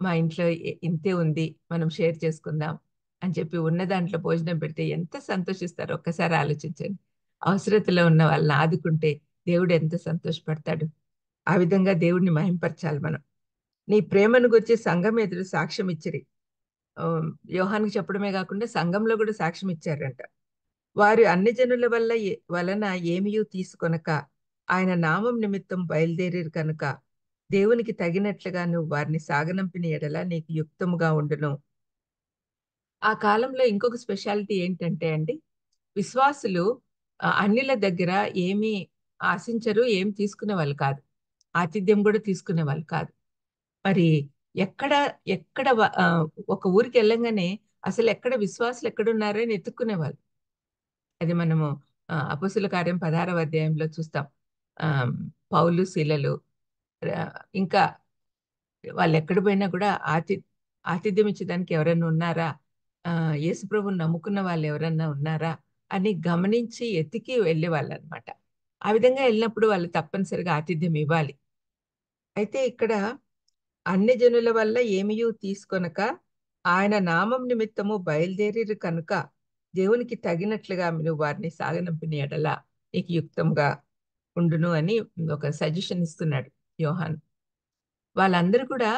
Speaker 2: మా ఇంట్లో ఇంతే ఉంది, మనం షేర్ చేసుకుందాం అని చెప్పి ఉన్న దాంట్లో భోజనం పెడితే ఎంత సంతోషిస్తారో ఒక్కసారి ఆలోచించండి. అవసరతలో ఉన్న వాళ్ళని ఆదుకుంటే దేవుడు ఎంత సంతోషపడతాడు. ఆ విధంగా దేవుడిని మహింపరచాలి మనం. నీ ప్రేమను గురించి సంఘం ఎదురు సాక్ష్యం ఇచ్చిరి. యోహానికి చెప్పడమే కాకుండా సంఘంలో కూడా సాక్ష్యం ఇచ్చారంట. వారు అన్ని జనుల వలన ఏమీయూ తీసుకొనక ఆయన నామం నిమిత్తం బయలుదేరారు కనుక దేవునికి తగినట్లుగా నువ్వు వారిని సాగనంపిన ఎడల నీకు యుక్తముగా ఉండును. ఆ కాలంలో ఇంకొక స్పెషాలిటీ ఏంటంటే అండి, విశ్వాసులు అన్యుల దగ్గర ఏమీ ఆశించరు, ఏం తీసుకునేవాళ్ళు కాదు. ఆతిథ్యం కూడా తీసుకునేవాళ్ళు కాదు. మరి ఎక్కడ ఎక్కడ ఒక ఊరికి వెళ్ళంగానే అసలు ఎక్కడ విశ్వాసులు ఎక్కడున్నారో అని ఎత్తుక్కునేవాళ్ళు. అది మనము అపొస్తలుల కార్యం 16వ అధ్యాయంలో చూస్తాం. ఆహ్, పౌలు, శీలలు ఇంకా వాళ్ళు ఎక్కడ పోయినా కూడా ఆతిథ్యం ఇచ్చేదానికి ఎవరైనా ఉన్నారా? యేసు ప్రభువుని నమ్ముకున్న వాళ్ళు ఎవరన్నా ఉన్నారా? అని గమనించి ఎతికి వెళ్ళేవాళ్ళనమాట. ఆ విధంగా వెళ్ళినప్పుడు వాళ్ళు తప్పనిసరిగా ఆతిథ్యం ఇవ్వాలి. అయితే ఇక్కడ అన్యజనుల వల్ల ఏమియూ తీసుకొనక ఆయన నామం నిమిత్తము బయలుదేరిరు కనుక దేవునికి తగినట్లుగా నువ్వు వారిని సాగనంపిన ఎడల నీకు యుక్తంగా ఉండును అని ఒక సజెషన్ ఇస్తున్నాడు యోహాను. వాళ్ళందరూ కూడా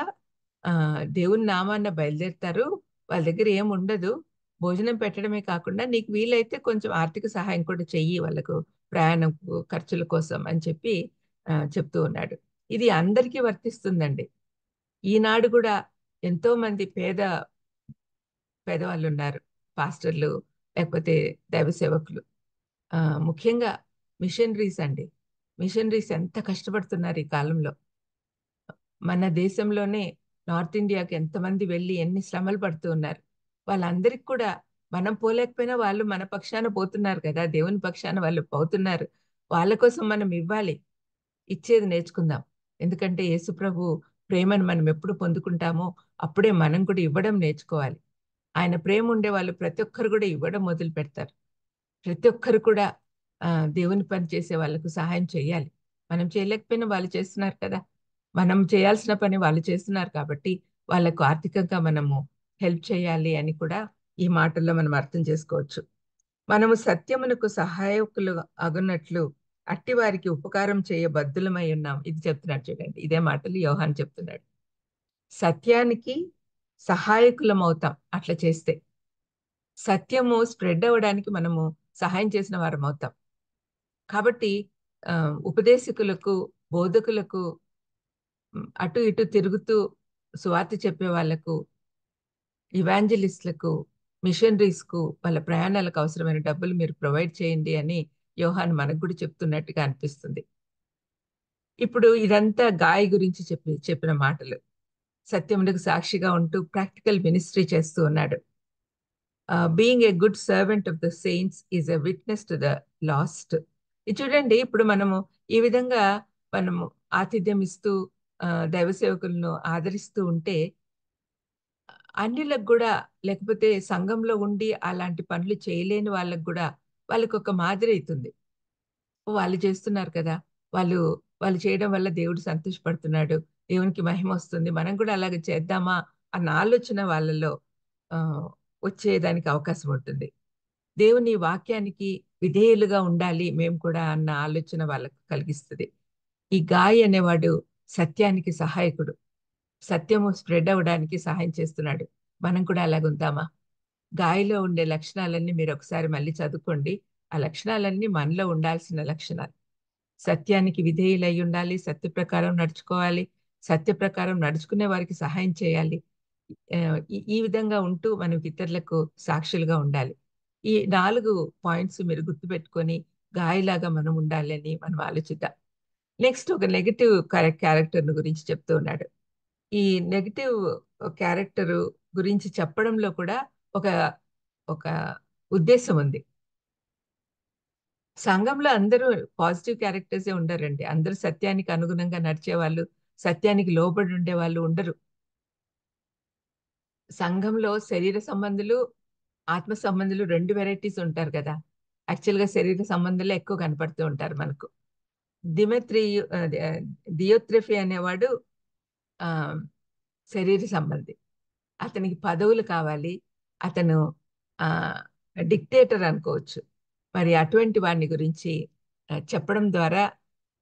Speaker 2: దేవుని నామాన్న బయలుదేరుతారు. వాళ్ళ దగ్గర ఏముండదు. భోజనం పెట్టడమే కాకుండా నీకు వీలైతే కొంచెం ఆర్థిక సహాయం కూడా చెయ్యి వాళ్ళకు ప్రయాణం ఖర్చుల కోసం అని చెప్పి చెప్తూ ఉన్నాడు. ఇది అందరికీ వర్తిస్తుందండి. ఈనాడు కూడా ఎంతో మంది పేదవాళ్ళున్నారు. పాస్టర్లు లేకపోతే దైవ సేవకులు. ముఖ్యంగా మిషనరీస్ అండి. మిషనరీస్ ఎంత కష్టపడుతున్నారు ఈ కాలంలో. మన దేశంలోనే నార్త్ ఇండియాకి ఎంతమంది వెళ్ళి ఎన్ని శ్రమలు పడుతూ ఉన్నారు. వాళ్ళందరికి కూడా మనం పోలేకపోయినా వాళ్ళు మన పక్షాన పోతున్నారు కదా! దేవుని పక్షాన వాళ్ళు పోతున్నారు. వాళ్ళ కోసం మనం ఇవ్వాలి. ఇచ్చేది నేర్చుకుందాం. ఎందుకంటే యేసుప్రభు ప్రేమను మనం ఎప్పుడు పొందుకుంటామో అప్పుడే మనం కూడా ఇవ్వడం నేర్చుకోవాలి. ఆయన ప్రేమ ఉండే వాళ్ళు ప్రతి ఒక్కరు కూడా ఇవ్వడం మొదలుపెడతారు. ప్రతి ఒక్కరు కూడా దేవుని పని చేసే వాళ్ళకు సహాయం చేయాలి. మనం చేయలేకపోయినా వాళ్ళు చేస్తున్నారు కదా! మనం చేయాల్సిన పని వాళ్ళు చేస్తున్నారు కాబట్టి వాళ్ళకు ఆర్థికంగా మనము హెల్ప్ చేయాలి అని కూడా ఈ మాటల్లో మనం అర్థం చేసుకోవచ్చు. మనము సత్యమునకు సహాయకులు అగునట్లు అట్టి వారికి ఉపకారం చేయ బద్దులమై ఉన్నాం. ఇది చెప్తున్నాడు చూడండి. ఇదే మాటలు యోహాను చెప్తున్నాడు. సత్యానికి సహాయకులం అవుతాం అట్లా చేస్తే. సత్యము స్ప్రెడ్ అవ్వడానికి మనము సహాయం చేసిన వారం అవుతాం. కాబట్టి ఉపదేశకులకు, బోధకులకు, అటు ఇటు తిరుగుతూ సువార్త చెప్పే వాళ్ళకు, ఇవాంజలిస్ట్‌లకు, మిషనరీస్‌కు వాళ్ళ ప్రయాణాలకు అవసరమైన డబ్బులు మీరు ప్రొవైడ్ చేయండి అని యోహాను మనకు కూడా చెప్తున్నట్టుగా అనిపిస్తుంది. ఇప్పుడు ఇదంతా గాయ గురించి చెప్పిన మాటలు. సత్యమునకు సాక్షిగా ఉంటూ ప్రాక్టికల్ మినిస్ట్రీ చేస్తూ ఉన్నాడు. Being a good servant of the saints is a witness to the last. ఇది చూడండి, ఇప్పుడు మనము ఈ విధంగా మనము ఆతిథ్యం ఇస్తూ దైవ సేవకులను ఆదరిస్తూ ఉంటే అన్యులకు కూడా, లేకపోతే సంఘంలో ఉండి అలాంటి పనులు చేయలేని వాళ్ళకి కూడా వాళ్ళకొక మాదిరి అయితుంది. వాళ్ళు చేస్తున్నారు కదా! వాళ్ళు వాళ్ళు చేయడం వల్ల దేవుడు సంతోషపడుతున్నాడు. దేవునికి మహిమొస్తుంది. మనం కూడా అలాగే చేద్దామా అన్న ఆలోచన వాళ్ళలో ఆహ్, వచ్చేదానికి అవకాశం ఉంటుంది. దేవుని వాక్యానికి విధేయులుగా ఉండాలి మేము కూడా అన్న ఆలోచన వాళ్ళకు కలిగిస్తది. ఈ గాయి అనేవాడు సత్యానికి సహాయకుడు. సత్యము స్ప్రెడ్ అవ్వడానికి సహాయం చేస్తున్నాడు. మనం కూడా అలాగుందామా? గాయలో ఉండే లక్షణాలన్నీ మీరొకసారి మళ్ళీ చదువుకోండి. ఆ లక్షణాలన్నీ మనలో ఉండాల్సిన లక్షణాలు. సత్యానికి విధేయులై ఉండాలి. సత్య ప్రకారం నడుచుకోవాలి. సత్య ప్రకారం నడుచుకునే వారికి సహాయం చేయాలి. ఈ విధంగా ఉంటూ మనం ఇతరులకు సాక్షులుగా ఉండాలి. ఈ 4 పాయింట్స్ మీరు గుర్తుపెట్టుకొని గాయలాగా మనం ఉండాలని మనం ఆలోచిద్దాం. నెక్స్ట్ ఒక నెగెటివ్ క్యారెక్టర్‌ని గురించి చెప్తూ ఉన్నాడు. ఈ నెగెటివ్ క్యారెక్టరు గురించి చెప్పడంలో కూడా ఒక ఒక ఉద్దేశ్యం ఉంది. సంఘంలో అందరూ పాజిటివ్ క్యారెక్టర్సే ఉండరండి. అందరూ సత్యానికి అనుగుణంగా నడిచేవాళ్ళు, సత్యానికి లోబడి ఉండేవాళ్ళు ఉండరు. సంఘంలో శరీర సంబంధులు, ఆత్మ సంబంధులు 2 వెరైటీస్ ఉంటారు కదా! యాక్చువల్‌గా శరీర సంబంధులే ఎక్కువ కనపడుతూ ఉంటారు మనకు. దిమెత్రియు అదే దియోత్రెఫీ అనేవాడు ఆహ్, శరీర సంబంధి. అతనికి పదవులు కావాలి. అతను ఆహ్, డిక్టేటర్ అనుకోవచ్చు. మరి అటువంటి వాడిని గురించి చెప్పడం ద్వారా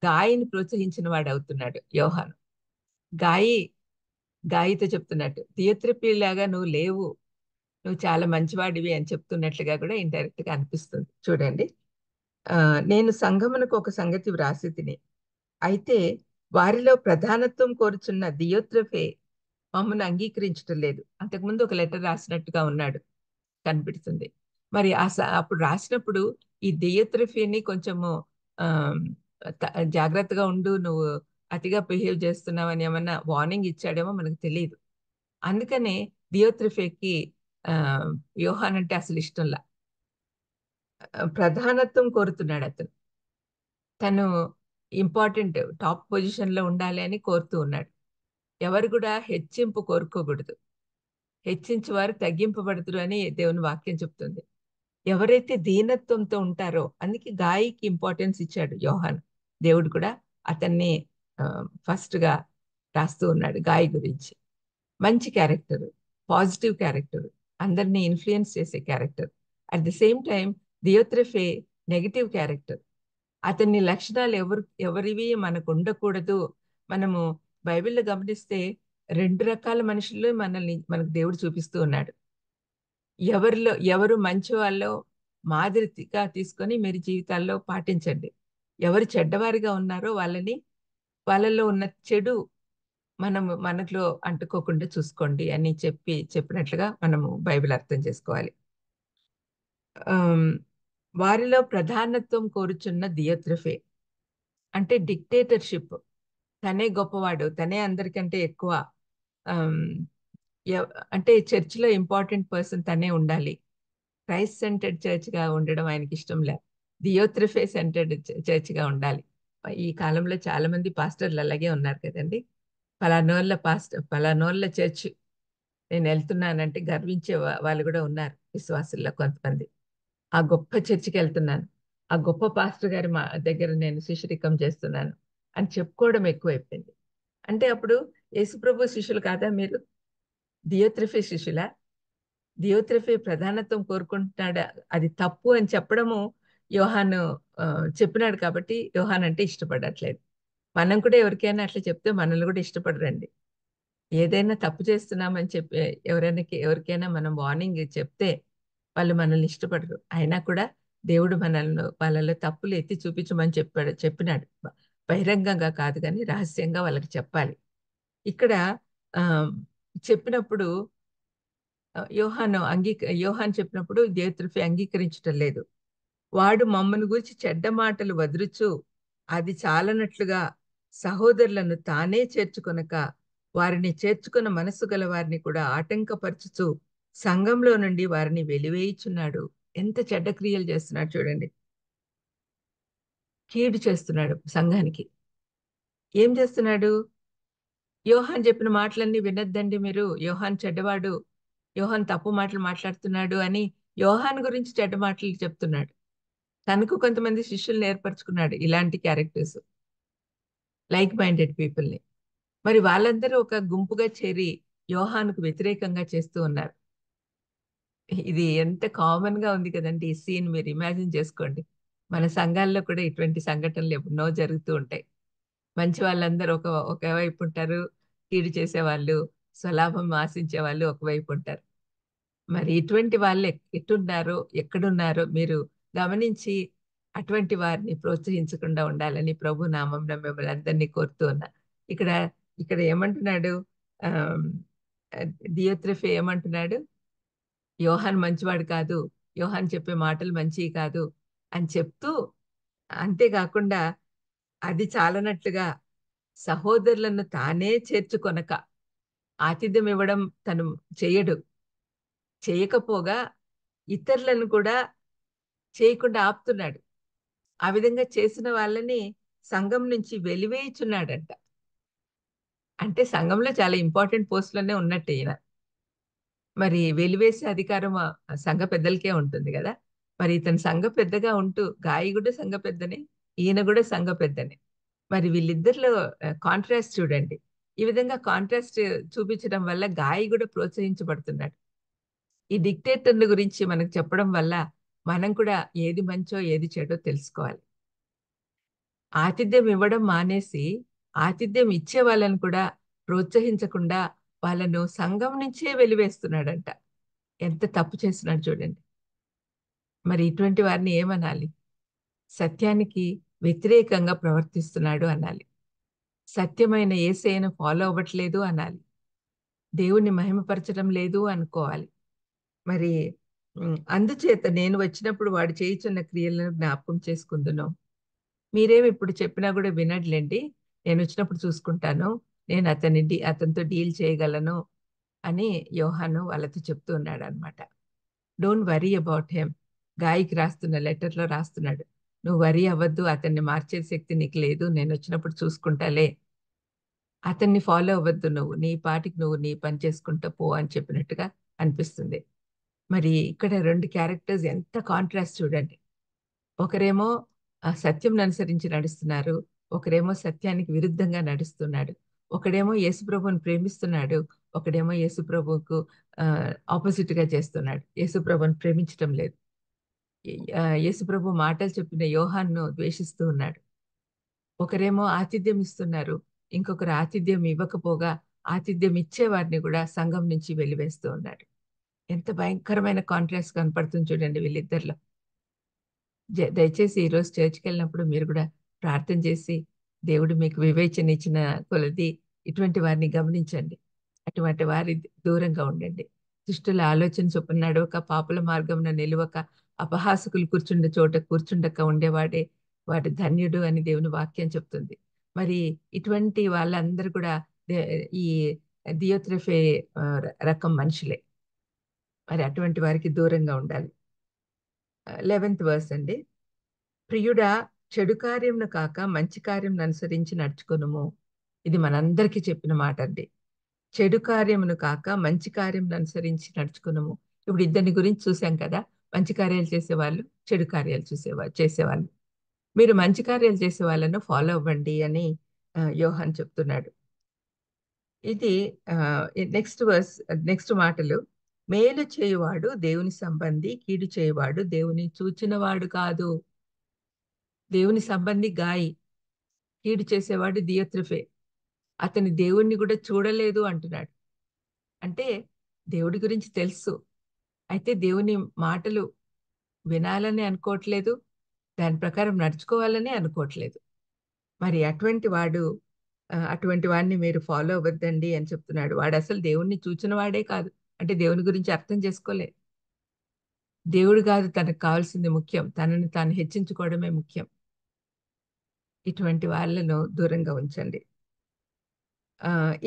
Speaker 2: గాయిని ప్రోత్సహించిన వాడవుతున్నాడు యోహాను. గాయి గాయితో చెప్తున్నట్టు, దియోత్రెఫీలాగా నువ్వు లేవు. నువ్వు చాలా మంచివాడివి అని చెప్తున్నట్లుగా కూడా ఇండైరెక్ట్‌గా అనిపిస్తుంది. చూడండి. నేను సంఘమునకు ఒక సంగతి వ్రాసి తిని. అయితే వారిలో ప్రధానత్వం కోరుచున్న దియోత్రెఫే మమ్మల్ని అంగీకరించటం లేదు. అంతకుముందు ఒక లెటర్ రాసినట్టుగా ఉన్నాడు. కనిపిస్తుంది. మరి అప్పుడు రాసినప్పుడు ఈ దియోత్రెఫీని కొంచెము జాగ్రత్తగా ఉండు, నువ్వు అతిగా బిహేవ్ చేస్తున్నావని ఏమన్నా వార్నింగ్ ఇచ్చాడేమో మనకు తెలియదు. అందుకనే దియోత్రెఫేకి యోహాన్ అంటే అసలు ఇష్టంలా, ప్రధానత్వం కోరుతున్నాడు అతను. తను ఇంపార్టెంట్ టాప్ పొజిషన్లో ఉండాలి అని కోరుతూ ఉన్నాడు. ఎవరు కూడా హెచ్చింపు కోరుకోకూడదు. హెచ్చించి వారు తగ్గింపబడదురు అని దేవుని వాక్యం చెప్తుంది. ఎవరైతే దీనత్వంతో ఉంటారో, అందుకే గాయికి ఇంపార్టెన్స్ ఇచ్చాడు యోహాన్. దేవుడు కూడా అతన్ని ఫస్ట్గా రాస్తూ ఉన్నాడు గాయి గురించి. మంచి క్యారెక్టర్, పాజిటివ్ క్యారెక్టర్, అందరినీ ఇన్ఫ్లుయెన్స్ చేసే character. At the same time Diotrephes negative character. అతన్ని లక్షణాలు ఎవరివి మనకు ఉండకూడదు. మనము బైబిల్లో గమనిస్తే 2 రకాల మనుషులు మనకు దేవుడు చూపిస్తూ ఉన్నాడు. ఎవరు మంచి వాళ్ళో మాదిరిగా తీసుకొని మీరు జీవితాల్లో పాటించండి. ఎవరు చెడ్డవారిగా ఉన్నారో వాళ్ళలో ఉన్న చెడు మనలో అంటుకోకుండా చూసుకోండి అని చెప్పినట్లుగా మనము బైబిల్ అర్థం చేసుకోవాలి. వారిలో ప్రధానత్వం కోరుచున్న దియోత్రెఫే అంటే డిక్టేటర్షిప్. తనే గొప్పవాడు, తనే అందరికంటే ఎక్కువ, అంటే చర్చిలో ఇంపార్టెంట్ పర్సన్ తనే ఉండాలి. క్రైస్ట్ సెంటర్డ్ చర్చ్గా ఉండడం ఆయనకి ఇష్టం లే, దియోత్రెఫే సెంటర్డ్ చర్చ్గా ఉండాలి. ఈ కాలంలో చాలా మంది పాస్టర్లు అలాగే ఉన్నారు కదండి. పలానోళ్ళ చర్చ్ నేను వెళ్తున్నానంటే గర్వించే వాళ్ళు కూడా ఉన్నారు విశ్వాసుల్లో కొంతమంది. ఆ గొప్ప చర్చికి వెళ్తున్నాను, ఆ గొప్ప పాస్టర్ గారి దగ్గర నేను శిష్యరికం చేస్తున్నాను అని చెప్పుకోవడం ఎక్కువైపోయింది. అంటే అప్పుడు యేసుప్రభు శిష్యులు కాదా మీరు? దియోత్రెఫే శిష్యులా? దియోత్రెఫే ప్రధానత్వం కోరుకుంటున్నాడు, అది తప్పు అని చెప్పడము యోహాను చెప్పినాడు కాబట్టి యోహాన్ అంటే ఇష్టపడట్లేదు. మనం కూడా ఎవరికైనా అట్లా చెప్తే మనల్ని కూడా ఇష్టపడరండి. ఏదైనా తప్పు చేస్తున్నామని చెప్పి ఎవరికైనా మనం వార్నింగ్ చెప్తే వాళ్ళు మనల్ని ఇష్టపడరు. అయినా కూడా దేవుడు వాళ్ళలో తప్పులు ఎత్తి చూపించమని చెప్పినాడు. బహిరంగంగా కాదు కానీ రహస్యంగా వాళ్ళకి చెప్పాలి. ఇక్కడ చెప్పినప్పుడు యోహాన్ చెప్పినప్పుడు దియోత్రెఫే అంగీకరించటం లేదు. వాడు మమ్మల్ని గురించి చెడ్డ మాటలు వదులుచు అది చాలనట్లుగా సహోదరులను తానే చేర్చుకొనక వారిని చేర్చుకున్న మనస్సు గల వారిని కూడా ఆటంకపరచుచు సంఘంలో నుండి వారిని వెలివేయుచున్నాడు. ఎంత చెడ్డ క్రియలు చేస్తున్నాడు చూడండి. కీడు చేస్తున్నాడు సంఘానికి. ఏం చేస్తున్నాడు? యోహాన్ చెప్పిన మాటలన్నీ వినొద్దండి మీరు, యోహాన్ చెడ్డవాడు, యోహాన్ తప్పు మాటలు మాట్లాడుతున్నాడు అని యోహాన్ గురించి చెడ్డ మాటలు చెప్తున్నాడు. తనకు కొంతమంది శిష్యుల్ని ఏర్పరచుకున్నాడు, ఇలాంటి క్యారెక్టర్స్, లైక్ మైండెడ్ పీపుల్ని. మరి వాళ్ళందరూ ఒక గుంపుగా చేరి యోహానుకు వ్యతిరేకంగా చేస్తూ ఉన్నారు. ఇది ఎంత కామన్ గా ఉంది కదండి ఈ సీన్, మీరు ఇమాజిన్ చేసుకోండి. మన సంఘాల్లో కూడా ఇటువంటి సంఘటనలు ఎన్నో జరుగుతూ ఉంటాయి. మంచి వాళ్ళందరూ ఒకవైపు ఉంటారు, కీడు చేసేవాళ్ళు, స్వలాభం ఆశించే వాళ్ళు ఒకవైపు ఉంటారు. మరి ఇటువంటి వాళ్ళు ఎట్టున్నారో ఎక్కడున్నారో మీరు గమనించి అటువంటి వారిని ప్రోత్సహించకుండా ఉండాలని ప్రభు నామంలో మిమ్మల్ని అందరినీ కోరుతూ ఉన్నా. ఇక్కడ ఏమంటున్నాడు? దియోత్రెఫే ఏమంటున్నాడు? యోహాన్ మంచివాడు కాదు, యోహాన్ చెప్పే మాటలు మంచివి కాదు అని చెప్తూ, అంతేకాకుండా అది చాలనట్లుగా సహోదరులను తానే చేర్చుకొనక, ఆతిథ్యం ఇవ్వడం తను చేయకపోగా ఇతరులను కూడా చేయకుండా ఆపుతున్నాడు. ఆ విధంగా చేసిన వాళ్ళని సంఘం నుంచి వెలివేయుచున్నాడంట. అంటే సంఘంలో చాలా ఇంపార్టెంట్ పోస్టులోనే ఉన్నట్టు ఈయన. మరి వెలివేసే అధికారం సంఘ పెద్దలకే ఉంటుంది కదా. మరి ఇతను సంఘ పెద్దగా ఉంటూ, గాయి కూడా సంఘ పెద్దనే, ఈయన కూడా సంఘ పెద్దనే. మరి వీళ్ళిద్దరిలో కాంట్రాస్ట్ చూడండి. ఈ విధంగా కాంట్రాస్ట్ చూపించడం వల్ల గాయి కూడా ప్రోత్సహించబడుతున్నాడు. ఈ డిక్టేటర్ల గురించి మనకు చెప్పడం వల్ల మనం కూడా ఏది మంచో ఏది చెడో తెలుసుకోవాలి. ఆతిథ్యం ఇవ్వడం మానేసి ఆతిథ్యం ఇచ్చే వాళ్ళని కూడా ప్రోత్సహించకుండా వాళ్ళను సంఘం నుంచే వెలివేస్తున్నాడంట. ఎంత తప్పు చేస్తున్నాడు చూడండి. మరి ఇటువంటి వారిని ఏమనాలి? సత్యానికి వ్యతిరేకంగా ప్రవర్తిస్తున్నాడు అనాలి. సత్యమైన యేసయ్యను ఫాలో అవ్వట్లేదు అనాలి. దేవుణ్ణి మహిమపరచడం లేదు అనుకోవాలి. మరి అందుచేత నేను వచ్చినప్పుడు వాడు చేయుచున్న క్రియలను జ్ఞాపకం చేసుకుందును. మీరేమి ఇప్పుడు చెప్పినా కూడా వినట్లేండి, నేను వచ్చినప్పుడు చూసుకుంటాను, నేను అతనితో డీల్ చేయగలను అని యోహాను వాళ్ళతో చెప్తూ ఉన్నాడు అనమాట. Don't worry about him. గాయకి రాస్తున్న లెటర్లో రాస్తున్నాడు, నువ్వు వరీ అవ్వద్దు, అతన్ని మార్చే శక్తి నీకు లేదు, నేను వచ్చినప్పుడు చూసుకుంటాలే, అతన్ని ఫాలో అవ్వద్దు, నువ్వు నీ పాటికి నువ్వు నీ పని చేసుకుంటా పో అని చెప్పినట్టుగా అనిపిస్తుంది. మరి ఇక్కడ 2 క్యారెక్టర్స్ ఎంత కాంట్రాస్ట్ చూడండి. ఒకరేమో సత్యం అనుసరించి నడుస్తున్నారు, ఒకరేమో సత్యానికి విరుద్ధంగా నడుస్తున్నాడు. ఒకడేమో యేసుప్రభుని ప్రేమిస్తున్నాడు, ఒకడేమో యేసుప్రభుకు ఆపోజిట్ గా చేస్తున్నాడు, యేసుప్రభుని ప్రేమించటం లేదు. యేసుప్రభు మాటలు చెప్పిన యోహాన్ను ద్వేషిస్తూ ఉన్నాడు. ఒకరేమో ఆతిథ్యం ఇస్తున్నారు, ఇంకొకరు ఆతిథ్యం ఇవ్వకపోగా ఆతిథ్యం ఇచ్చే వారిని కూడా సంఘం నుంచి వెలివేస్తూ ఉన్నాడు. ఎంత భయంకరమైన కాంట్రాస్ట్ కనపడుతుంది చూడండి వీళ్ళిద్దరిలో. దయచేసి ఈరోజు చర్చ్కి వెళ్ళినప్పుడు మీరు కూడా ప్రార్థన చేసి, దేవుడు మీకు వివేచన ఇచ్చిన కొలది ఇటువంటి వారిని గమనించండి, అటువంటి వారి దూరంగా ఉండండి. దుష్టుల ఆలోచన చొప్పున నడవక, పాపుల మార్గంలో నిలువక, అపహాసకులు కూర్చుండ చోట కూర్చుండక ఉండేవాడే వాడు ధన్యుడు అని దేవుని వాక్యం చెప్తుంది. మరి ఇటువంటి వాళ్ళందరూ కూడా ఈ దియోత్రెఫే రకం మనుషులే. మరి అటువంటి వారికి దూరంగా ఉండాలి. 11th verse అండి. ప్రియుడా, చెడు కార్యంను కాక మంచి కార్యం అనుసరించి నడుచుకొనుము. ఇది మనందరికీ చెప్పిన మాట అండి. చెడు కార్యమును కాక మంచి కార్యం అనుసరించి నడుచుకున్నాము. ఇప్పుడు ఇద్దరిని గురించి చూసాం కదా, మంచి కార్యాలు చేసేవాళ్ళు, చెడు కార్యాలు చేసేవాళ్ళు. మీరు మంచి కార్యాలు చేసే వాళ్ళను ఫాలో అవ్వండి అని యోహాన్ చెప్తున్నాడు. ఇది నెక్స్ట్ మాటలు, మేలు చేయువాడు దేవుని సంబంధి, కీడు చేయువాడు దేవుని చూచినవాడు కాదు. దేవుని సంబంధి గాయి, కీడు చేసేవాడు దియోత్రెఫే, అతని దేవుణ్ణి కూడా చూడలేదు అంటున్నాడు. అంటే దేవుడి గురించి తెలుసు, అయితే దేవుని మాటలు వినాలని అనుకోవట్లేదు, దాని ప్రకారం నడుచుకోవాలని అనుకోవట్లేదు. మరి అటువంటి వాడిని మీరు ఫాలో అవ్వద్దండి అని చెప్తున్నాడు. వాడు అసలు దేవుణ్ణి చూచిన వాడే కాదు, అంటే దేవుని గురించి అర్థం చేసుకోలే. దేవుడు కాదు తనకు కావాల్సింది ముఖ్యం, తనని తాను హెచ్చించుకోవడమే ముఖ్యం. ఇటువంటి వాళ్ళను దూరంగా ఉంచండి.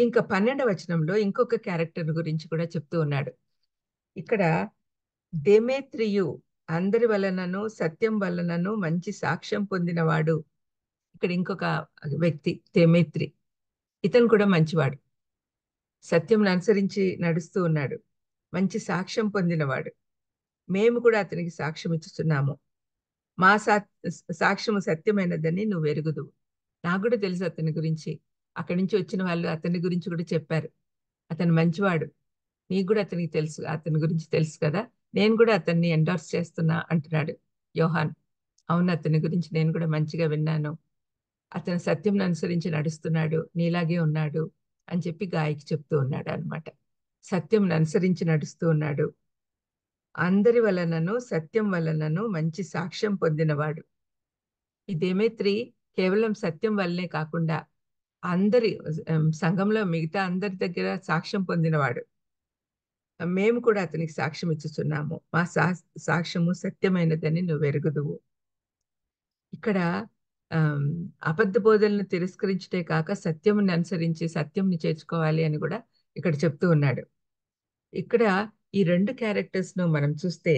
Speaker 2: ఇంకా 12వ వచనంలో ఇంకొక క్యారెక్టర్ గురించి కూడా చెప్తూ ఉన్నాడు. ఇక్కడ దేమేత్రియు అందరి వలనను సత్యం వలనను మంచి సాక్ష్యం పొందినవాడు. ఇక్కడ ఇంకొక వ్యక్తి దేమేత్రి, ఇతను కూడా మంచివాడు, సత్యం అనుసరించి నడుస్తూ ఉన్నాడు, మంచి సాక్ష్యం పొందినవాడు. మేము కూడా అతనికి సాక్ష్యం ఇస్తున్నాము, మా సాక్ష్యము సత్యమైనదని నువ్వు ఎరుగుదువు. నాకు కూడా తెలుసు అతని గురించి, అక్కడి నుంచి వచ్చిన వాళ్ళు అతని గురించి కూడా చెప్పారు, అతను మంచివాడు, నీకు కూడా అతనికి తెలుసు, అతని గురించి తెలుసు కదా, నేను కూడా అతన్ని ఎండోర్స్ చేస్తున్నా అంటున్నాడు యోహాన్. అవును, అతని గురించి నేను కూడా మంచిగా విన్నాను, అతను సత్యం అనుసరించి నడుస్తున్నాడు, నీలాగే ఉన్నాడు అని చెప్పి గాయకి చెప్తూ ఉన్నాడు అనమాట. సత్యం అనుసరించి నడుస్తూ ఉన్నాడు, అందరి వలనను సత్యం వలనను మంచి సాక్ష్యం పొందినవాడు. ఈ దేమేత్రి కేవలం సత్యం వల్లనే కాకుండా సంఘంలో మిగతా అందరి దగ్గర సాక్ష్యం పొందినవాడు. మేము కూడా అతనికి సాక్ష్యం ఇచ్చుచున్నాము, మా సాక్ష్యము సత్యమైనదని నువ్వు ఎరుగుదువు. ఇక్కడ అబద్ధ బోధనను తిరస్కరించటే కాక సత్యముని అనుసరించి సత్యంని చేర్చుకోవాలి అని కూడా ఇక్కడ చెప్తూ ఉన్నాడు. ఇక్కడ ఈ 2 క్యారెక్టర్స్ ను మనం చూస్తే,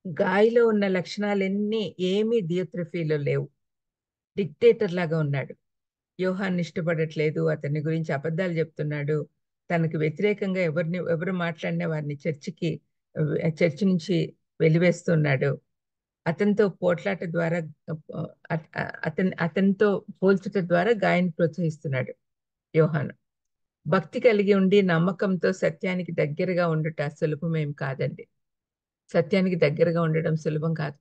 Speaker 2: గాయలో ఉన్న లక్షణాలన్నీ ఏమీ దియోత్రెఫీలో లేవు. డిక్టేటర్ లాగా ఉన్నాడు, యోహాన్ని ఇష్టపడట్లేదు, అతని గురించి అబద్ధాలు చెప్తున్నాడు, తనకు వ్యతిరేకంగా ఎవరు మాట్లాడినా వారిని చర్చి నుంచి వెలివేస్తున్నాడు, అతనితో పోట్లాట ద్వారా అతనితో పోల్చుట ద్వారా గాయని ప్రోత్సహిస్తున్నాడు యోహాను. భక్తి కలిగి ఉండి నమ్మకంతో సత్యానికి దగ్గరగా ఉండుట సులభమేం కాదండి. సత్యానికి దగ్గరగా ఉండడం సులభం కాదు.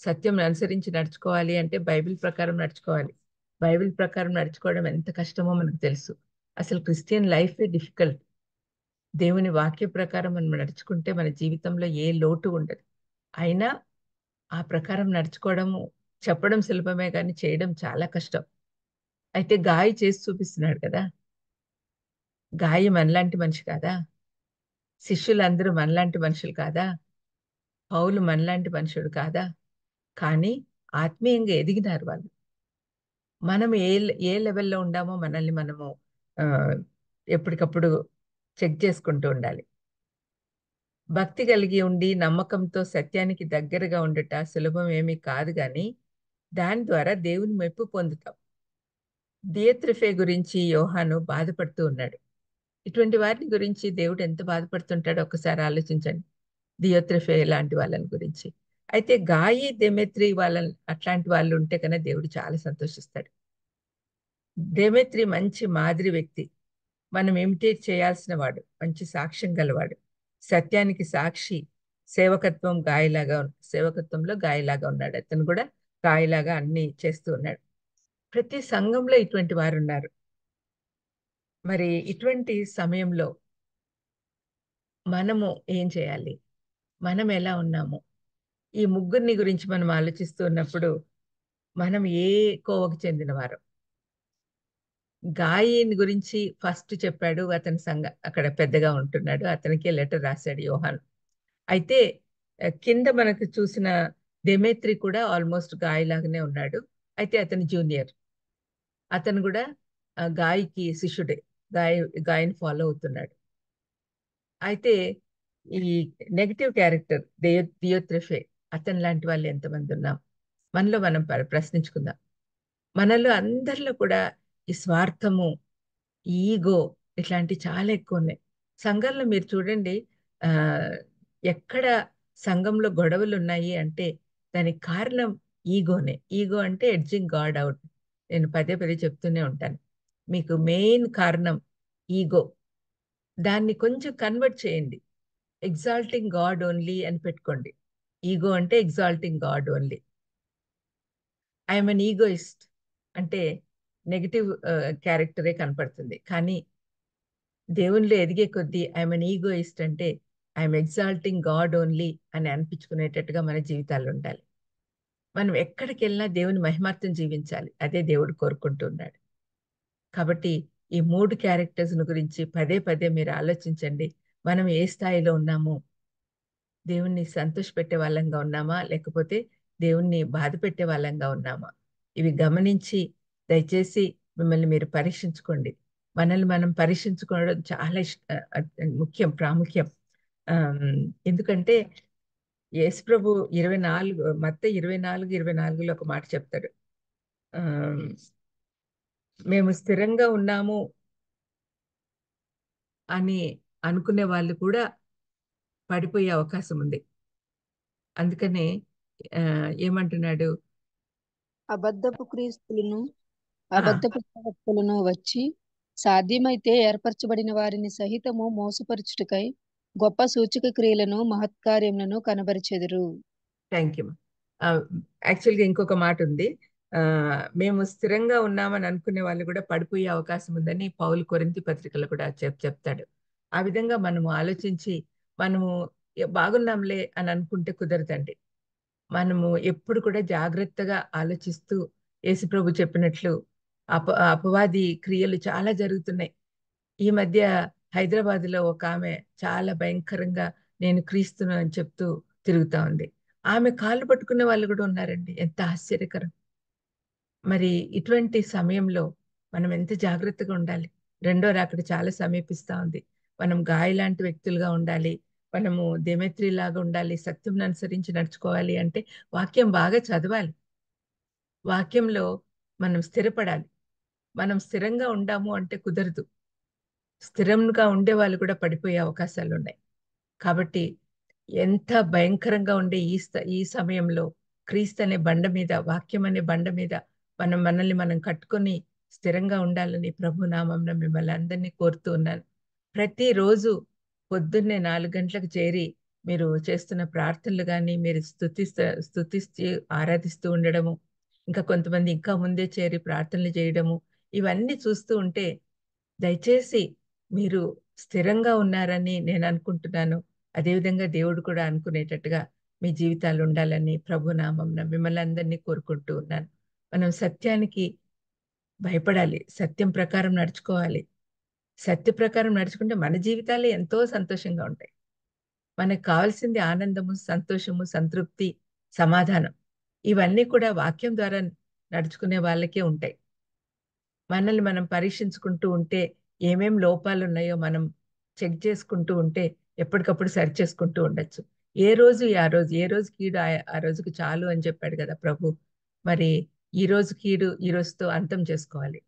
Speaker 2: సత్యం అనుసరించి నడుచుకోవాలి అంటే బైబిల్ ప్రకారం నడుచుకోవాలి. బైబిల్ ప్రకారం నడుచుకోవడం ఎంత కష్టమో మనకు తెలుసు. అసలు క్రిస్టియన్ లైఫే డిఫికల్ట్. దేవుని వాక్య ప్రకారం మనం నడుచుకుంటే మన జీవితంలో ఏ లోటు ఉండదు. అయినా ఆ ప్రకారం నడుచుకోవడము, చెప్పడం సులభమే కానీ చేయడం చాలా కష్టం. అయితే గాయ చేసి చూపిస్తున్నాడు కదా, గాయ మనలాంటి మనిషి కాదా, శిష్యులందరూ మనలాంటి మనుషులు కాదా? పౌలు మనలాంటి మనుషుడు కాదా? కానీ ఆత్మీయంగా ఎదిగినారు వాళ్ళు. మనం ఏ లెవెల్లో ఉండామో మనల్ని మనము ఆ, ఎప్పటికప్పుడు చెక్ చేసుకుంటూ ఉండాలి. భక్తి కలిగి ఉండి నమ్మకంతో సత్యానికి దగ్గరగా ఉండట సులభం ఏమీ కాదు, కానీ దాని ద్వారా దేవుని మెప్పు పొందుతాం. దియత్రిఫే గురించి యోహాను బాధపడుతూ ఉన్నాడు. ఇటువంటి వారిని గురించి దేవుడు ఎంత బాధపడుతుంటాడో ఒకసారి ఆలోచించండి. దియోత్రిఫే లాంటి వాళ్ళని గురించి. అయితే గాయి దెమెత్రి అట్లాంటి వాళ్ళు ఉంటే కన్నా దేవుడు చాలా సంతోషిస్తాడు. దెమెత్రి మంచి మాదిరి వ్యక్తి, మనం ఇమిటేట్ చేయాల్సిన వాడు, మంచి సాక్ష్యం గలవాడు, సత్యానికి సాక్షి, సేవకత్వంలో గాయలాగా ఉన్నాడు. అతను కూడా గాయలాగా అన్ని చేస్తూ ఉన్నాడు. ప్రతి సంఘంలో ఇటువంటి వారు ఉన్నారు. మరి ఇటువంటి సమయంలో మనము ఏం చేయాలి? మనం ఎలా ఉన్నాము? ఈ ముగ్గురిని గురించి మనం ఆలోచిస్తూ ఉన్నప్పుడు మనం ఏ కోవకు చెందిన వారు? గాయిని గురించి ఫస్ట్ చెప్పాడు. అతని అక్కడ పెద్దగా ఉంటున్నాడు, అతనికే లెటర్ రాశాడు యోహాను. అయితే కింద మనకు చూసిన దెమేత్రి కూడా ఆల్మోస్ట్ గాయలాగానే ఉన్నాడు. అయితే అతని జూనియర్, అతను కూడా గాయకి శిష్యుడే, గాయని ఫాలో అవుతున్నాడు. అయితే ఈ నెగటివ్ క్యారెక్టర్ దియోత్రిఫే, అతని లాంటి వాళ్ళు ఎంతమంది ఉన్నాం? మనలో మనం ప్రశ్నించుకుందాం. మనలో అందరిలో కూడా ఈ స్వార్థము, ఈగో ఇట్లాంటి చాలా ఎక్కువ ఉన్నాయి. సంఘంలో మీరు చూడండి, ఆ ఎక్కడ సంఘంలో గొడవలు ఉన్నాయి అంటే దానికి కారణం ఈగోనే. ఈగో అంటే ఎడ్జింగ్ గాడ్ అవుట్. నేను పదే పదే చెప్తూనే ఉంటాను, మీకు మెయిన్ కారణం ఈగో. దాన్ని కొంచెం కన్వర్ట్ చేయండి, ఎగ్జాల్టింగ్ గాడ్ ఓన్లీ అని పెట్టుకోండి. ఈగో అంటే exalting God only. I'm an egoist అంటే నెగటివ్ క్యారెక్టరే కనపడుతుంది. కానీ దేవునిలో ఎదిగే కొద్దీ ఐఎమ్ అన్ ఈగోయిస్ట్ అంటే ఐఎమ్ ఎగ్జాల్టింగ్ గాడ్ ఓన్లీ అని అనిపించుకునేటట్టుగా మన జీవితాలు ఉండాలి. మనం ఎక్కడికి వెళ్ళినా దేవుని మహిమార్థం జీవించాలి, అదే దేవుడు కోరుకుంటున్నాడు. కాబట్టి ఈ 3 క్యారెక్టర్స్ గురించి పదే పదే మీరు ఆలోచించండి. మనం ఏ స్థాయిలో ఉన్నాము? దేవుణ్ణి సంతోషపెట్టే వాళ్ళంగా ఉన్నామా, లేకపోతే దేవుణ్ణి బాధ పెట్టే వాళ్ళంగా ఉన్నామా? ఇవి గమనించి దయచేసి మిమ్మల్ని మీరు పరీక్షించుకోండి. మనల్ని మనం పరీక్షించుకోవడం చాలా ముఖ్యం, ప్రాముఖ్యం. ఎందుకంటే యేసుప్రభు 24 మత్తయి 24:24లో ఒక మాట చెప్తాడు. మేము స్థిరంగా ఉన్నాము అని అనుకునే వాళ్ళు కూడా పడిపోయే అవకాశం ఉంది. అందుకనే ఏమంటున్నాడు?
Speaker 5: అబద్ధపు క్రీస్తులను అబద్ధపు ప్రవక్తలను వచ్చి సాధ్యమైతే ఏర్పరచబడిన వారిని సహితము మోసపరచుటకై గొప్ప సూచక క్రియలను మహత్కార్యములను కనబరిచెదరు.
Speaker 2: Thank you. యాక్చువల్గా ఇంకొక మాట ఉంది, మేము స్థిరంగా ఉన్నామని అనుకునే వాళ్ళు కూడా పడిపోయే అవకాశం ఉందని పౌలు కొరింథీ పత్రికలో కూడా చెప్తాడు. ఆ విధంగా మనము ఆలోచించి మనము బాగున్నాంలే అని అనుకుంటే కుదరదండి. మనము ఎప్పుడు కూడా జాగ్రత్తగా ఆలోచిస్తూ, యేసుప్రభు చెప్పినట్లు అపవాది క్రియలు చాలా జరుగుతున్నాయి. ఈ మధ్య హైదరాబాద్లో ఒక ఆమె చాలా భయంకరంగా నేను క్రీస్తును అని చెప్తూ తిరుగుతా ఉంది. ఆమె కాళ్ళు పట్టుకునే వాళ్ళు కూడా ఉన్నారండి. ఎంత ఆశ్చర్యకరం! మరి ఇటువంటి సమయంలో మనం ఎంత జాగ్రత్తగా ఉండాలి? రెండో రాకడ చాలా సమీపిస్తా ఉంది. మనం గాయలాంటి వ్యక్తులుగా ఉండాలి. మనము దెమెత్రి లాగా ఉండాలి. సత్యం అనుసరించి నడుచుకోవాలి అంటే వాక్యం బాగా చదవాలి. వాక్యంలో మనం స్థిరపడాలి. మనం స్థిరంగా ఉండాము అంటే కుదరదు. స్థిరంగా ఉండే వాళ్ళు కూడా పడిపోయే అవకాశాలు ఉన్నాయి. కాబట్టి ఎంత భయంకరంగా ఉండే ఈ సమయంలో క్రీస్తు అనే బండ మీద, వాక్యం అనే బండ మీద మనల్ని మనం కట్టుకొని స్థిరంగా ఉండాలని ప్రభు నామంలో మిమ్మల్ని అందరినీ కోరుతూ ఉన్నాను. ప్రతిరోజు పొద్దున్నే 4 గంటలకు చేరి మీరు చేస్తున్న ప్రార్థనలు కానీ, మీరు స్తుతిస్తూ ఆరాధిస్తూ ఉండడము, ఇంకా కొంతమంది ఇంకా ముందే చేరి ప్రార్థనలు చేయడము, ఇవన్నీ చూస్తూ ఉంటే దయచేసి మీరు స్థిరంగా ఉన్నారని నేను అనుకుంటున్నాను. అదేవిధంగా దేవుడు కూడా అనుకునేటట్టుగా మీ జీవితాలు ఉండాలని ప్రభు నామంన మిమ్మల్ని అందరినీ కోరుకుంటూ ఉన్నాను. మనం సత్యానికి భయపడాలి, సత్యం ప్రకారం నడుచుకోవాలి. సత్య ప్రకారం నడుచుకుంటే మన జీవితాలు ఎంతో సంతోషంగా ఉంటాయి. మనకు కావాల్సింది ఆనందము, సంతోషము, సంతృప్తి, సమాధానం. ఇవన్నీ కూడా వాక్యం ద్వారా నడుచుకునే వాళ్ళకే ఉంటాయి. మనల్ని మనం పరీక్షించుకుంటూ ఉంటే ఏమేం లోపాలు ఉన్నాయో మనం చెక్ చేసుకుంటూ ఉంటే ఎప్పటికప్పుడు సరి చేసుకుంటూ ఉండొచ్చు. ఏ రోజు ఆ రోజు, ఏ రోజు కీడు ఆ రోజుకి చాలు అని చెప్పాడు కదా ప్రభు. మరి ఈ రోజు కీడు ఈ రోజుతో అంతం చేసుకోవాలి.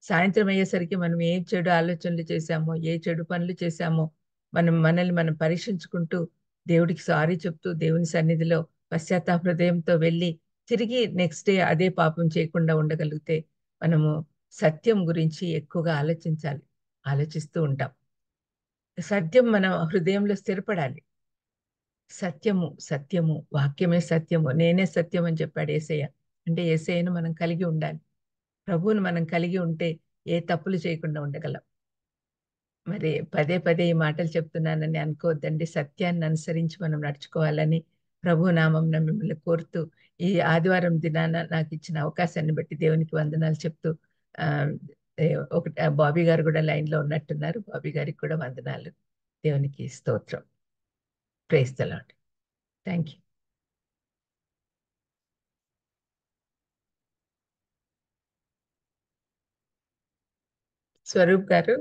Speaker 2: సాయంత్రం అయ్యేసరికి మనం ఏ చెడు ఆలోచనలు చేశామో, ఏ చెడు పనులు చేశామో మనల్ని మనం పరీక్షించుకుంటూ దేవుడికి సారీ చెప్తూ దేవుని సన్నిధిలో పశ్చాత్తాప హృదయంతో వెళ్ళి తిరిగి నెక్స్ట్ డే అదే పాపం చేయకుండా ఉండగలిగితే మనము సత్యం గురించి ఎక్కువగా ఆలోచిస్తూ ఉంటాం. సత్యం మన హృదయంలో స్థిరపడాలి. సత్యము వాక్యమే సత్యము, నేనే సత్యం అని చెప్పాడు యేసయ్య. అంటే యేసయ్యను మనం కలిగి ఉండాలి. ప్రభువును మనం కలిగి ఉంటే ఏ తప్పులు చేయకుండా ఉండగలం. మరి పదే పదే ఈ మాటలు చెప్తున్నానని అనుకోవద్దండి. సత్యాన్ని అనుసరించి మనం నడుచుకోవాలని ప్రభు నామంన మిమ్మల్ని కోరుతూ, ఈ ఆదివారం దినాన నాకు ఇచ్చిన అవకాశాన్ని బట్టి దేవునికి వందనాలు చెప్తూ, బాబీ గారు కూడా లైన్లో ఉన్నట్టున్నారు. బాబీ గారికి కూడా వందనాలు. దేవునికి స్తోత్రం. Praise the lord. Thank you. Swaroop గారు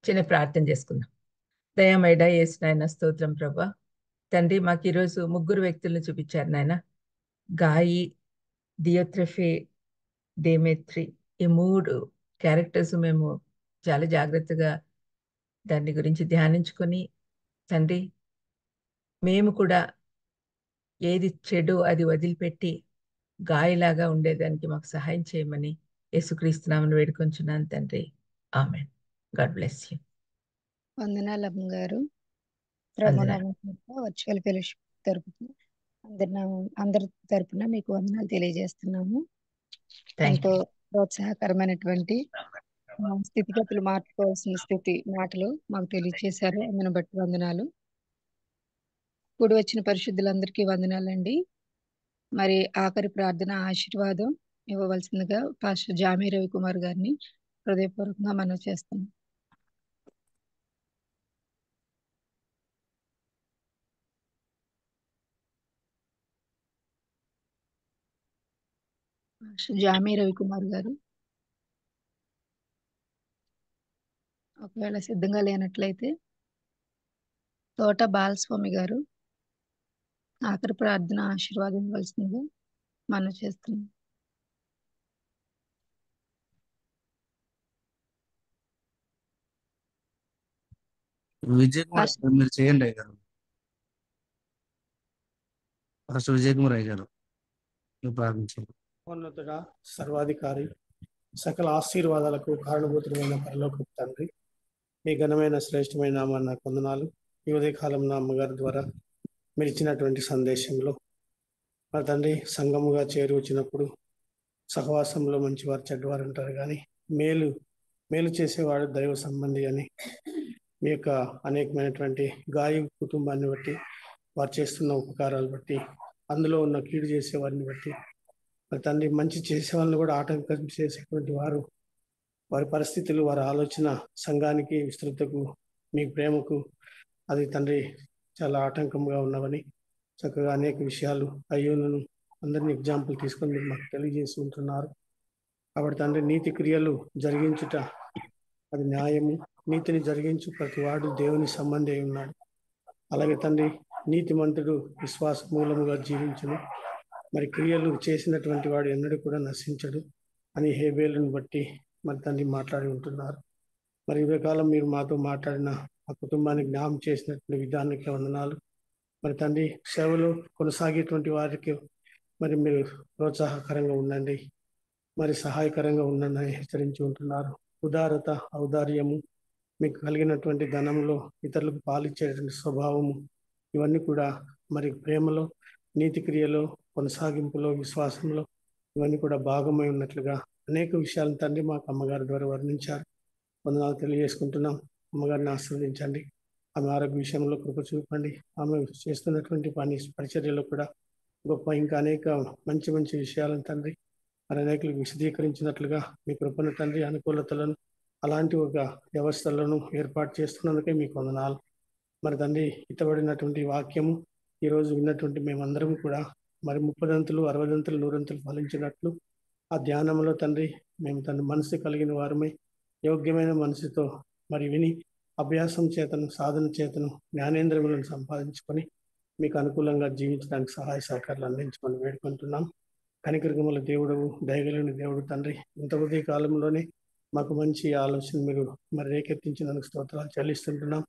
Speaker 2: చిన్న ప్రార్థన చేసుకుందాం. దయామయుడా యేసు నాయన స్తోత్రం ప్రభా. తండ్రి, మాకు ఈరోజు ముగ్గురు వ్యక్తులను చూపించారు నాయన. గాయి, డియోత్రెఫే, డేమెత్రి, ఈ 3 క్యారెక్టర్స్ మేము చాలా జాగ్రత్తగా దాని గురించి ధ్యానించుకొని తండ్రి, మేము కూడా ఏది చెడు అది వదిలిపెట్టి గాయలాగా ఉండేదానికి మాకు సహాయం చేయమని యేసుక్రీస్తు నామమున వేడుకొంచున్నాను తండ్రి. ఆమెన్. God bless you.
Speaker 5: వందనాలు అమ్మ గారు.
Speaker 2: వందనాలు.
Speaker 5: వర్చువల్ ఫెలోషిప్ తరపున అందరి తరపున మీకు వందనాలు తెలియజేస్తున్నాము.
Speaker 2: థ్యాంక్
Speaker 5: ఎంతో
Speaker 2: యూ.
Speaker 5: ప్రోత్సాహకరమైనటువంటి స్థితిగతులు మార్చుకోవాల్సిన మాటలు మాకు తెలియజేశారు. అందును బట్టి వందనాలు. కూడి వచ్చిన పరిశుద్ధులందరికీ వందనాలండి. మరి ఆఖరి ప్రార్థన ఆశీర్వాదం ఇవ్వవలసిందిగా పాస్టర్ జామీ రవికుమార్ గారిని హృదయపూర్వకంగా మనవి చేస్తున్నాం. పాస్టర్ జామీ రవికుమార్ గారు ఒకవేళ సిద్ధంగా లేనట్లయితే తోట బాలస్వామి గారు ఆఖరి ప్రార్థన ఆశీర్వాదం ఇవ్వాల్సిందిగా మనవి చేస్తున్నాం.
Speaker 3: విజయ్ కుమార్ గారు మీరు చేయండి అయ్య గారు. ఫస్ట్ విజయ్ కుమార్ అయ్య గారు మీరు ప్రార్థించండి.
Speaker 6: ఉన్నతగా సర్వాధికారి సకల ఆశీర్వాదాలకు కారణభూతుడైన పరలోకపు తండ్రి, మీ ఘనమైన శ్రేష్టమైన నామాన్ని నాకు వందనాలు. ఈ ఉదయకాలం నా అమ్మగారి ద్వారా మీరు ఇచ్చినటువంటి సందేశంలో మా తండ్రి, సంఘముగా చేరి వచ్చినప్పుడు సహవాసంలో మంచివారు చెడ్డవారు ఉంటారు, కానీ మేలు చేసేవాడు దైవ సంబంధి అని మీ యొక్క అనేకమైనటువంటి గాయ కుటుంబాన్ని బట్టి, వారు చేస్తున్న ఉపకారాలు బట్టి, అందులో ఉన్న కీడు చేసే వారిని బట్టి, మరి తండ్రి మంచి చేసే వాళ్ళని కూడా ఆటంకం చేసేటువంటి వారి పరిస్థితులు, వారి ఆలోచన సంఘానికి విస్తృతకు, మీ ప్రేమకు అది తండ్రి చాలా ఆటంకంగా ఉన్నవని చక్కగా అనేక విషయాలు అయ్యోను అందరినీ ఎగ్జాంపుల్ తీసుకొని మీరు మాకు తెలియజేసి ఉంటున్నారు. కాబట్టి తండ్రి, నీతి క్రియలు జరిగించుట అది న్యాయము. నీతిని జరిగించు ప్రతి వాడు దేవుని సంబంధి అయి ఉన్నాడు. అలాగే తండ్రి, నీతిమంతుడు విశ్వాస మూలముగా జీవించును, మరి క్రియలు చేసినటువంటి వాడు ఎన్నడూ కూడా నశించడు అని హేబేలును బట్టి మరి తండ్రి మాట్లాడి ఉంటున్నారు. మరి ఇవే కాలం మీరు మాతో మాట్లాడిన ఆ కుటుంబానికి జ్ఞాపకం చేసినటువంటి విధానానికి వందనాలు. మరి తండ్రి, సేవలో కొనసాగేటువంటి వారికి మరి మీరు ప్రోత్సాహకరంగా ఉండండి, మరి సహాయకరంగా ఉండండి హెచ్చరించి ఉంటున్నారు. ఉదారత, ఔదార్యము, మీకు కలిగినటువంటి ధనంలో ఇతరులకు పాలిచ్చేటువంటి స్వభావము, ఇవన్నీ కూడా మరి ప్రేమలో, నీతి క్రియలో, కొనసాగింపులో, విశ్వాసంలో ఇవన్నీ కూడా భాగమై ఉన్నట్లుగా అనేక విషయాలను తండ్రి మాకు అమ్మగారి ద్వారా వర్ణించారు. వందనాలు తెలియజేసుకుంటున్నాం. అమ్మగారిని ఆశీర్వదించండి, ఆమె ఆరోగ్య విషయంలో కృప చూపండి, ఆమె చేస్తున్నటువంటి పరిచర్యలో కూడా గొప్ప ఇంకా అనేక మంచి విషయాలను తండ్రి మరి అనేకులకు విశదీకరించినట్లుగా మీ కృపను తండ్రి అనుకూలతలను అలాంటి ఒక వ్యవస్థలను ఏర్పాటు చేస్తున్నందుకే మీకు వందనాలు. మరి తండ్రి ఇతబడినటువంటి వాక్యము ఈరోజు విన్నటువంటి మేమందరం కూడా మరి 30 60 100 ఫలించినట్లు ఆ ధ్యానంలో తండ్రి మేము తండ్రి మనసు కలిగిన వారమై యోగ్యమైన మనసుతో మరి విని అభ్యాసం చేతను సాధన చేతను జ్ఞానేంద్రియములను సంపాదించుకొని మీకు అనుకూలంగా జీవించడానికి సహాయ సహకారాలు అందించమని వేడుకుంటున్నాం. కనికృగముల దేవుడవు దయగలిగిన దేవుడు తండ్రి ఇంత ఉదయ కాలంలోనే మాకు మంచి ఆలోచన మీరు మరి రేకెత్తించినందుకు స్తోత్రాలు చెల్లిస్తుంటున్నాం.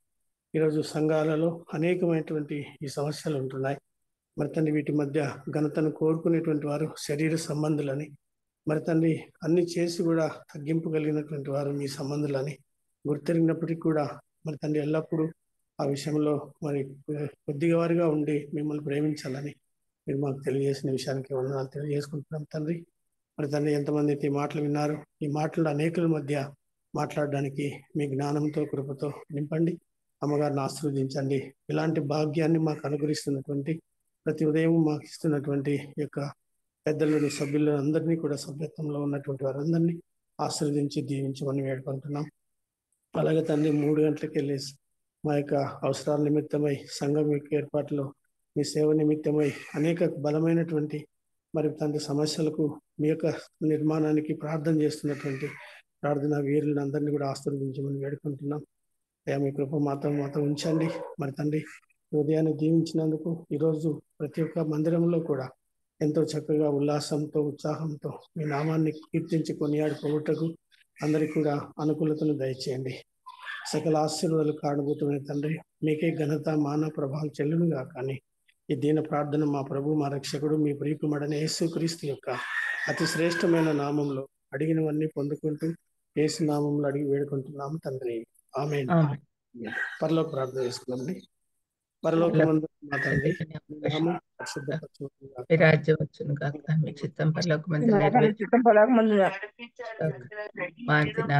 Speaker 6: ఈరోజు సంఘాలలో అనేకమైనటువంటి ఈ సమస్యలు ఉంటున్నాయి. మరి తండ్రి వీటి మధ్య ఘనతను కోరుకునేటువంటి వారు శరీర సంబంధులని, మరి తండ్రి అన్ని చేసి కూడా తగ్గింపు కలిగినటువంటి వారు మీ సంబంధులని గుర్తెరిగినప్పటికీ కూడా మరి తండ్రి ఎల్లప్పుడూ ఆ విషయంలో మరి కొద్దిగా వారిగా ఉండి మిమ్మల్ని ప్రేమించాలని మీరు మాకు తెలియజేసిన విషయానికి వందనాలు తెలియజేసుకుంటున్నాం తండ్రి. మరి తండ్రి ఎంతమంది అయితే ఈ మాటలు విన్నారు, ఈ మాటలు అనేకుల మధ్య మాట్లాడడానికి మీ జ్ఞానంతో కృపతో నింపండి. అమ్మగారిని ఆశీర్వదించండి. ఇలాంటి భాగ్యాన్ని మాకు అనుగ్రహిస్తున్నటువంటి ప్రతి ఉదయం మాకు ఇస్తున్నటువంటి యొక్క పెద్దలను సభ్యులను అందరినీ కూడా సభ్యత్వంలో ఉన్నటువంటి వారందరినీ ఆశీర్వదించి దీవించమని వేడుకుంటున్నాం. అలాగే తండ్రి 3 గంటలకు వెళ్ళేసి మా యొక్క అవసరాల నిమిత్తమై సంఘం యొక్క ఏర్పాటులో మీ సేవ నిమిత్తమై అనేక బలమైనటువంటి మరి తండ్రి సమస్యలకు మీ యొక్క నిర్మాణానికి ప్రార్థన చేస్తున్నటువంటి ప్రార్థన వీరులను అందరినీ కూడా ఆశీర్వదించమని వేడుకుంటున్నాం. అయ్యా మీ కృప మాతో ఉంచండి. మరి తండ్రి ఉదయాన్ని దీవించినందుకు ఈరోజు ప్రతి ఒక్క మందిరంలో కూడా ఎంతో చక్కగా ఉల్లాసంతో ఉత్సాహంతో మీ నామాన్ని కీర్తించి కొనియాడుకోవటకు అందరికీ కూడా అనుకూలతను దయచేయండి. సకల ఆశీర్వాదాలు కారణభూతమైన తండ్రి మీకే ఘనత మాన ప్రభావం చెల్లునుగా. కానీ ఈ దీన ప్రార్థన మా ప్రభు మా రక్షకుడు మీ ప్రియకుమారుడైన యేసుక్రీస్తు యొక్క అతి శ్రేష్టమైన నామంలో అడిగినవన్నీ పొందుకుంటూ యేసు నామంలో అడిగి వేడుకుంటున్నాము తండ్రి. ఆమేన్. పరలోక ప్రార్థన చేసుకున్నాండి. పరలోకమందు మా తండ్రి మీ నామం పరిశుద్ధపరచబడును
Speaker 2: మీ
Speaker 6: గాక.
Speaker 2: రాజ్యం వచ్చును గాక, మీ చిత్తం పరలోకమందు
Speaker 7: చిత్తం
Speaker 2: నెరవేర్చును
Speaker 7: పడకముందు
Speaker 2: గాక. మా దిన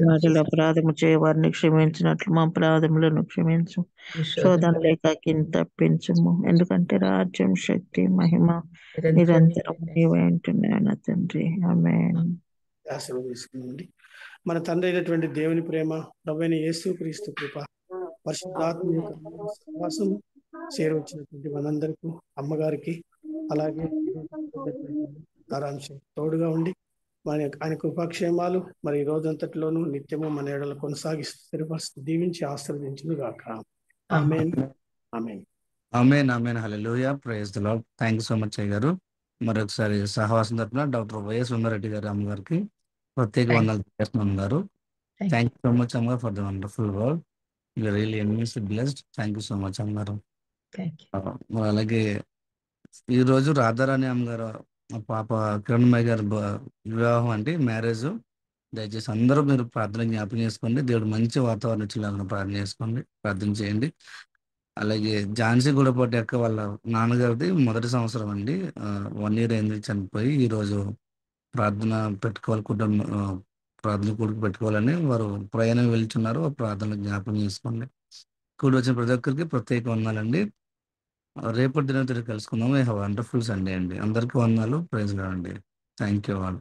Speaker 1: వాటిలో అపరాధము చేయవారిని క్షమించినట్లు మా అపరాధములను క్షమించు. శోధన లేక తప్పించుము. ఎందుకంటే రాజ్యం, శక్తి, మహిమ నిరంతరం నీవే ఉంటున్నాయన తండ్రి. ఆమేన్.
Speaker 6: ఆశీర్వదిస్తున్నాండి. మన తండ్రి అయినటువంటి దేవుని ప్రేమ, ప్రభువైన యేసుక్రీస్తు కృప, పరిశుద్ధాత్మ యొక్క సహవాసం చేరవచ్చినటువంటి మనందరికీ, అమ్మగారికి అలాగే సారాంశం తోడుగా ఉండి ఆయన కృపాక్షేమాలు మరి ఈ రోజంతటిలోనూ నిత్యము మన ఏడలు కొనసాగిస్తూ స్థిరపరుస్తూ దీవించి ఆశీర్వదించును గాక. Amen. Amen.
Speaker 3: Amen. Amen. Hallelujah. Praise the lord. Thank you so much అయ్య గారు. మరొకసారి సహవాసం తరపున డాక్టర్ వైఎస్ విమలారెడ్డి గారు అమ్మగారికి ప్రత్యేక వందనాలు చేస్తున్నాం గారు. థ్యాంక్ యూ సో మచ్ అమ్మ for the wonderful work. You really enviously blessed. Thank you so much అమ్మగారు. అలాగే ఈ రోజు రాధారాణి అమ్మగారు మా పాప కిరణ్మయ్య గారి వివాహం అంటే మ్యారేజ్. దయచేసి అందరూ మీరు ప్రార్థన జ్ఞాపకం చేసుకోండి. దేవుడు మంచి వాతావరణం ఇచ్చేలాగా ప్రార్థన చేసుకోండి, ప్రార్థన చేయండి. అలాగే ఝాన్సీ గూడపాటి అక్క వాళ్ళ నాన్నగారిది మొదటి సంవత్సరం అండి. 1 year అయింది చనిపోయి. ఈరోజు ప్రార్థన పెట్టుకోవాలి, ప్రార్థన కూడికి పెట్టుకోవాలని వారు ప్రయాణం వెళ్తున్నారు. ప్రార్థన జ్ఞాపకం చేసుకోండి. కూడి వచ్చిన ప్రతి ఒక్కరికి ప్రత్యేక వందనాలండి. రేపటి దినం తిరిగి కలుసుకుందాం. వండర్ఫుల్ సండే అండి. అందరికీ వందనాలు. ప్రైజ్ లార్డ్ అండి. Thank you all.